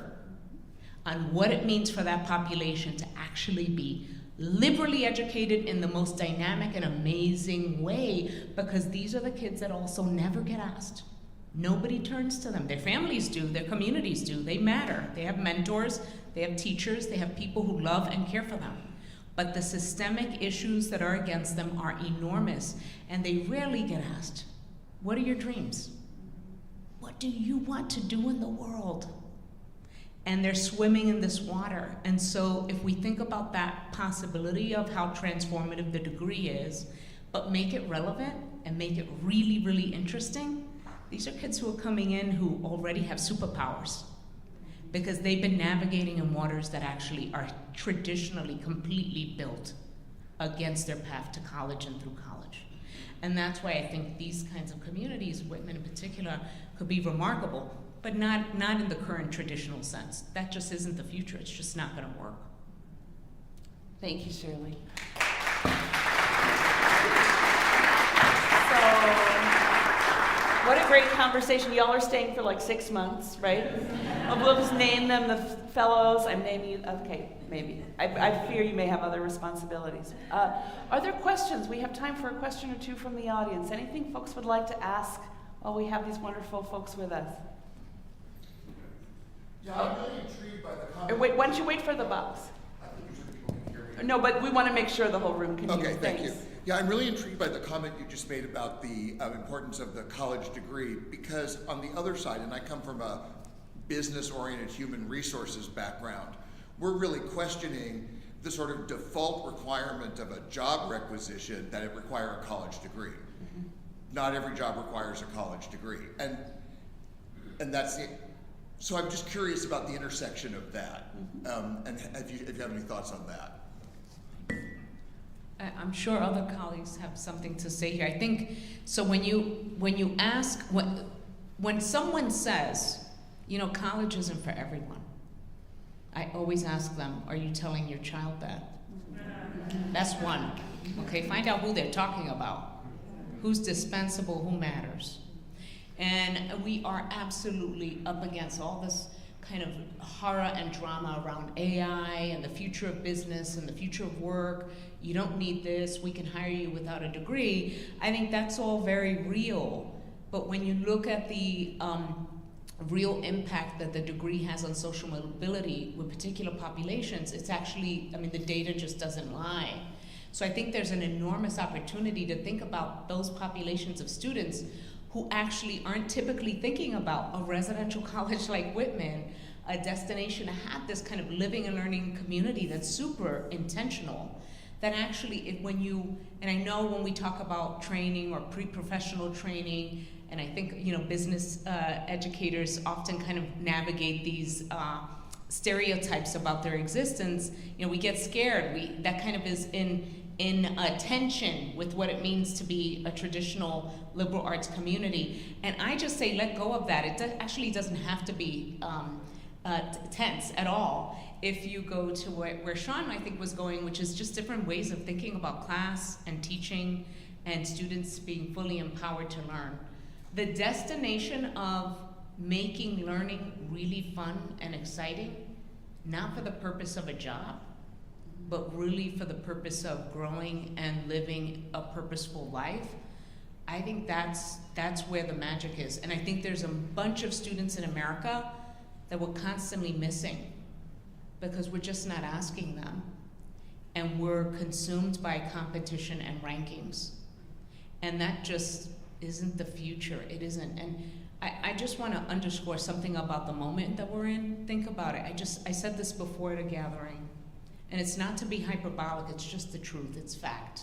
on what it means for that population to actually be liberally educated in the most dynamic and amazing way, because these are the kids that also never get asked. Nobody turns to them. Their families do, their communities do. They matter. They have mentors, they have teachers, they have people who love and care for them. But the systemic issues that are against them are enormous, and they rarely get asked, what are your dreams? What do you want to do in the world? And they're swimming in this water. And so if we think about that possibility of how transformative the degree is, but make it relevant and make it really, really interesting, these are kids who are coming in who already have superpowers, because they've been navigating in waters that actually are traditionally completely built against their path to college and through college. And that's why I think these kinds of communities, Whitman in particular, could be remarkable, but not in the current traditional sense. That just isn't the future. It's just not going to work. Thank you, Shirley. What a great conversation. Y'all are staying for like 6 months, right? We'll just name them the fellows. I'm naming you. Okay, maybe. I fear you may have other responsibilities. Are there questions? We have time for a question or two from the audience. Anything folks would like to ask while we have these wonderful folks with us? Yeah, I'm really intrigued by the comment. Wait, why don't you wait for the box? I think usually people can hear me. No, but we want to make sure the whole room can hear. Okay, thank you. Thanks. Yeah, I'm really intrigued by the comment you just made about the importance of the college degree, because on the other side, and I come from a business-oriented human resources background, we're really questioning the sort of default requirement of a job requisition that it require a college degree. Mm-hmm. Not every job requires a college degree, and that's it. So I'm just curious about the intersection of that, and if you have any thoughts on that. I'm sure other colleagues have something to say here. I think, so when you ask, when someone says, you know, college isn't for everyone, I always ask them, are you telling your child that? That's one. Okay, find out who they're talking about. Who's dispensable, who matters. And we are absolutely up against all this kind of horror and drama around AI and the future of business and the future of work. You don't need this, we can hire you without a degree. I think that's all very real. But when you look at the real impact that the degree has on social mobility with particular populations, it's actually, I mean, the data just doesn't lie. So I think there's an enormous opportunity to think about those populations of students who actually aren't typically thinking about a residential college like Whitman, a destination to have this kind of living and learning community that's super intentional. That actually, when you, and I know when we talk about training or pre-professional training, and I think, you know, business educators often kind of navigate these stereotypes about their existence. You know, we get scared. That kind of is in tension with what it means to be a traditional liberal arts community. And I just say, let go of that. It actually doesn't have to be tense at all. If you go to where Sean, I think, was going, which is just different ways of thinking about class and teaching and students being fully empowered to learn. The destination of making learning really fun and exciting, not for the purpose of a job, but really for the purpose of growing and living a purposeful life, I think that's where the magic is. And I think there's a bunch of students in America that we're constantly missing because we're just not asking them. And we're consumed by competition and rankings. And that just isn't the future, it isn't. And I just want to underscore something about the moment that we're in. Think about it. I said this before at a gathering, and it's not to be hyperbolic, it's just the truth, it's fact.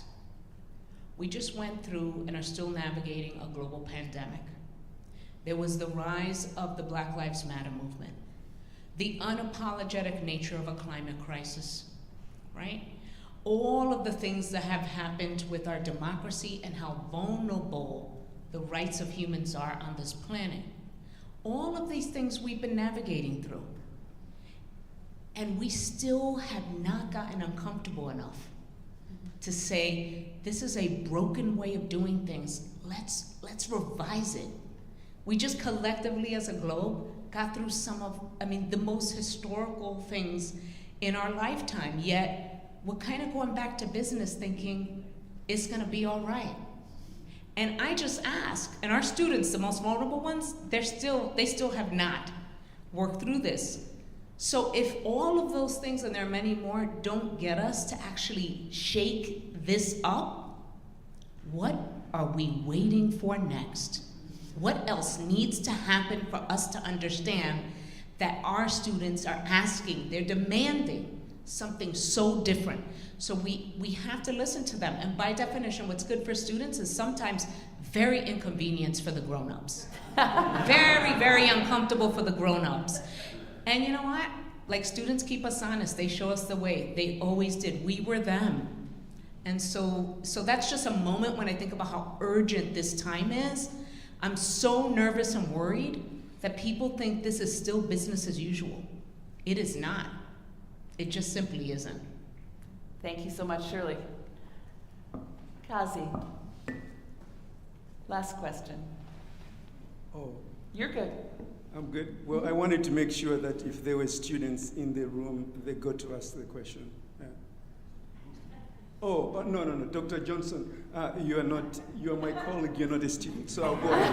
We just went through and are still navigating a global pandemic. There was the rise of the Black Lives Matter movement, the unapologetic nature of a climate crisis, right? All of the things that have happened with our democracy and how vulnerable the rights of humans are on this planet. All of these things we've been navigating through. And we still have not gotten uncomfortable enough to say, this is a broken way of doing things. Let's revise it. We just collectively as a globe got through some of, the most historical things in our lifetime, yet we're kind of going back to business thinking it's gonna be all right. And I just ask, and our students, the most vulnerable ones, they still have not worked through this. So if all of those things, and there are many more, don't get us to actually shake this up, what are we waiting for next? What else needs to happen for us to understand that our students are asking, they're demanding something so different? So we have to listen to them. And by definition, what's good for students is sometimes very inconvenient for the grown-ups. Very, very uncomfortable for the grown-ups. And you know what? Like, students keep us honest. They show us the way. They always did. We were them. And so that's just a moment when I think about how urgent this time is. I'm so nervous and worried that people think this is still business as usual. It is not. It just simply isn't. Thank you so much, Shirley. Kazi, last question. Oh, You're good. I'm good. Well, I wanted to make sure that if there were students in the room, they got to ask the question. Yeah. Oh, no, Dr. Johnson, you are my colleague, you're not a student, so I'll go ahead.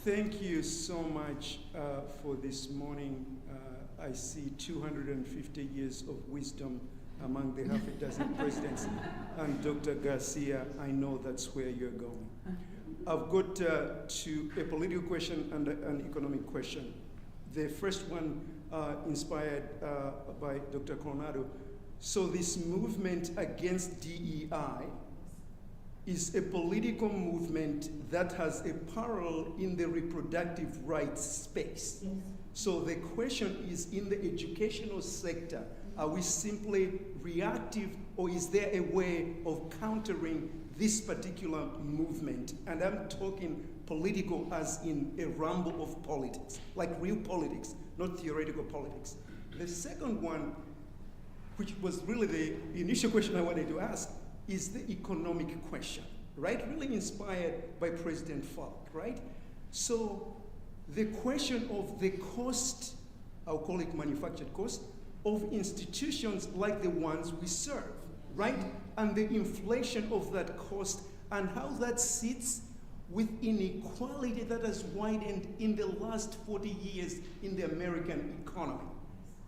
Thank you so much for this morning. I see 250 years of wisdom among the half a dozen presidents. And Dr. Garcia, I know that's where you're going. I've got to a political question and an economic question. The first one inspired by Dr. Collado. So this movement against DEI is a political movement that has a parallel in the reproductive rights space. Yes. So the question is, in the educational sector, Are we simply reactive, or is there a way of countering this particular movement? And I'm talking political as in a rumble of politics, like real politics, not theoretical politics. The second one, which was really the initial question I wanted to ask, is the economic question, right? Really inspired by President Falk, right? So the question of the cost, I'll call it manufactured cost, of institutions like the ones we serve, right? And the inflation of that cost and how that sits with inequality that has widened in the last 40 years in the American economy.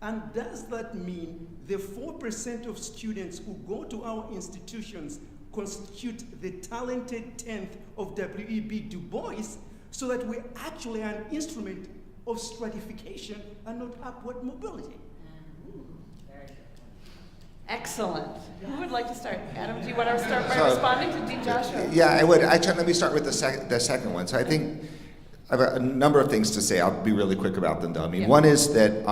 And does that mean the 4% of students who go to our institutions constitute the talented 10th of W.E.B. Du Bois, so that we're actually an instrument of stratification and not upward mobility? Excellent. Who would like to start? Adam, do you want to start by responding to Dean Joshua? Yeah, I would. Let me start with the second one. So I think I have a number of things to say. I'll be really quick about them, though. I mean, one is that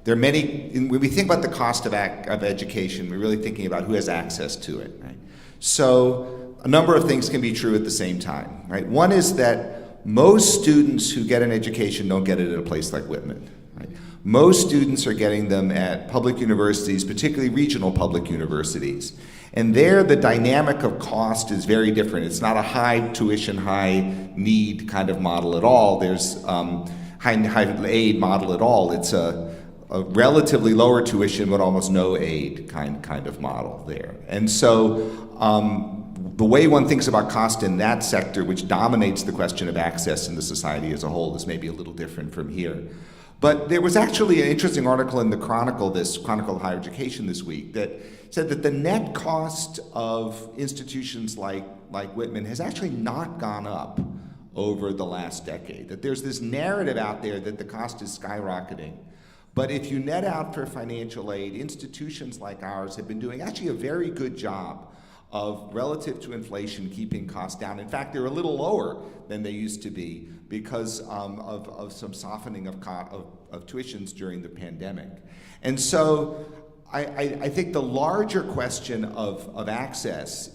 there are many, when we think about the cost of education, we're really thinking about who has access to it, right? So a number of things can be true at the same time, right? One is that most students who get an education don't get it at a place like Whitman, right? Most students are getting them at public universities, particularly regional public universities. And there, the dynamic of cost is very different. It's not a high tuition, high need kind of model at all. There's high aid model at all. It's a relatively lower tuition, but almost no aid kind of model there. And so the way one thinks about cost in that sector, which dominates the question of access in the society as a whole, is maybe a little different from here. But there was actually an interesting article in the Chronicle of Higher Education this week, that said that the net cost of institutions like Whitman has actually not gone up over the last decade. That there's this narrative out there that the cost is skyrocketing. But if you net out for financial aid, institutions like ours have been doing actually a very good job of, relative to inflation, keeping costs down. In fact, they're a little lower than they used to be because of some softening of tuitions during the pandemic. And so I think the larger question of access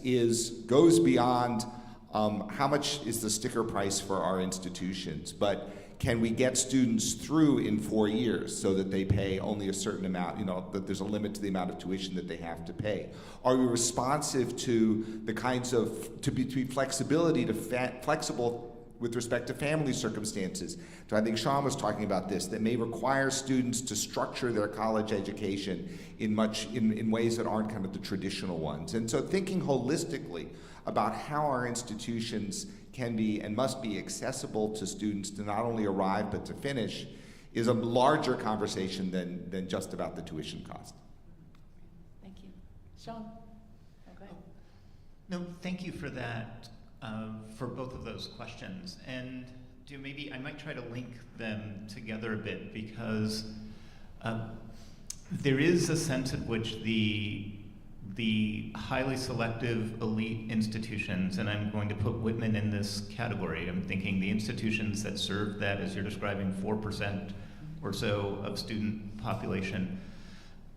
goes beyond how much is the sticker price for our institutions, but can we get students through in 4 years so that they pay only a certain amount, that there's a limit to the amount of tuition that they have to pay? Are we responsive to the kinds of, to be flexible with respect to family circumstances? So I think Sean was talking about this, that may require students to structure their college education in ways that aren't kind of the traditional ones. And so thinking holistically about how our institutions can be and must be accessible to students to not only arrive but to finish is a larger conversation than just about the tuition cost. Thank you. Sean? Go ahead. No, thank you for that, for both of those questions. And maybe I might try to link them together a bit, because there is a sense at which the highly selective elite institutions, and I'm going to put Whitman in this category. I'm thinking the institutions that serve that, as you're describing, 4% or so of student population,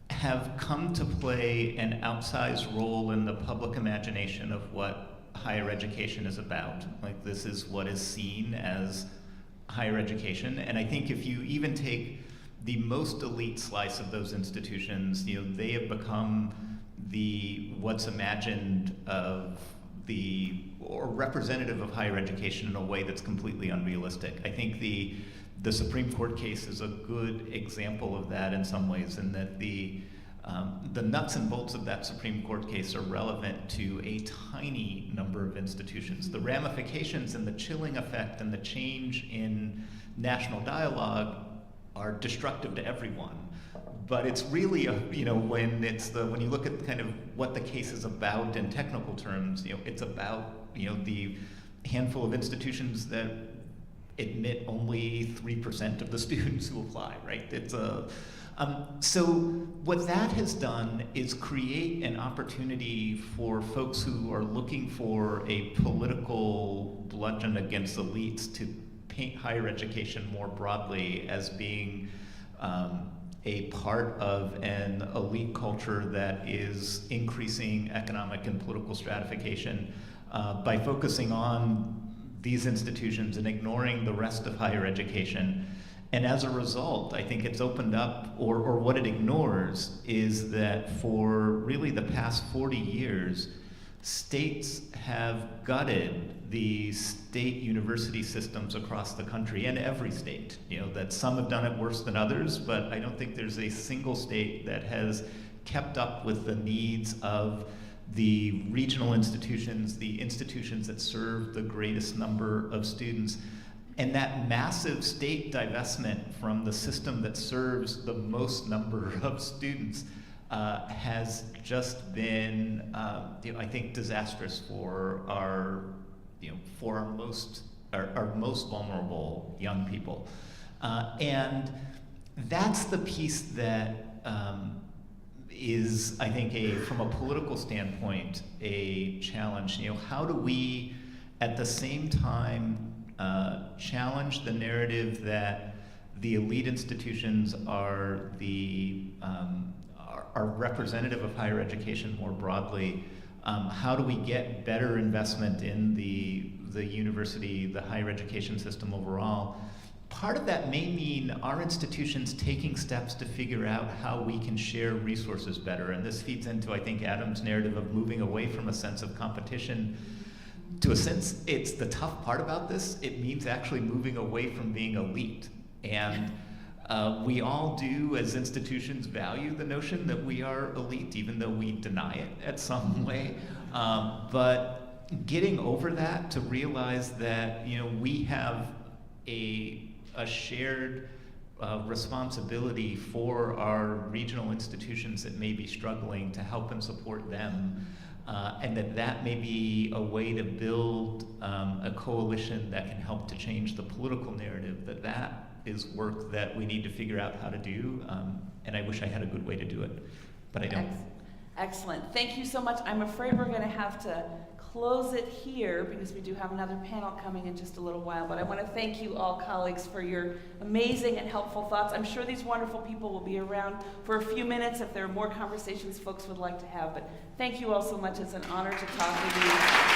have come to play an outsized role in the public imagination of what higher education is about. Like, this is what is seen as higher education. And I think if you even take the most elite slice of those institutions, they have become what's imagined of or representative of higher education in a way that's completely unrealistic. I think the Supreme Court case is a good example of that in some ways, in that the nuts and bolts of that Supreme Court case are relevant to a tiny number of institutions. The ramifications and the chilling effect and the change in national dialogue are destructive to everyone. But it's really when you look at kind of what the case is about in technical terms, it's about the handful of institutions that admit only 3% of the students who apply, right? It's so what that has done is create an opportunity for folks who are looking for a political bludgeon against elites to paint higher education more broadly as being a part of an elite culture that is increasing economic and political stratification by focusing on these institutions and ignoring the rest of higher education. And as a result, I think it's opened up, or what it ignores is that for really the past 40 years, states have gutted the state university systems across the country, and every state. You know, that some have done it worse than others, but I don't think there's a single state that has kept up with the needs of the regional institutions, the institutions that serve the greatest number of students. And that massive state divestment from the system that serves the most number of students has just been, I think, disastrous for our most vulnerable young people. And that's the piece that is, I think, from a political standpoint, a challenge. You know, how do we, at the same time, challenge the narrative that the elite institutions are representative of higher education more broadly? How do we get better investment in the university, the higher education system overall? Part of that may mean our institutions taking steps to figure out how we can share resources better. And this feeds into, I think, Adam's narrative of moving away from a sense of competition to a sense, it's the tough part about this. It means actually moving away from being elite. And we all do, as institutions, value the notion that we are elite, even though we deny it at some way. But getting over that to realize that, you know, we have a shared responsibility for our regional institutions that may be struggling to help and support them. And that may be a way to build a coalition that can help to change the political narrative, that is work that we need to figure out how to do. And I wish I had a good way to do it, but I don't. Excellent. Thank you so much. I'm afraid we're going to have to close it here because we do have another panel coming in just a little while. But I want to thank you all, colleagues, for your amazing and helpful thoughts. I'm sure these wonderful people will be around for a few minutes if there are more conversations folks would like to have. But thank you all so much. It's an honor to talk with you.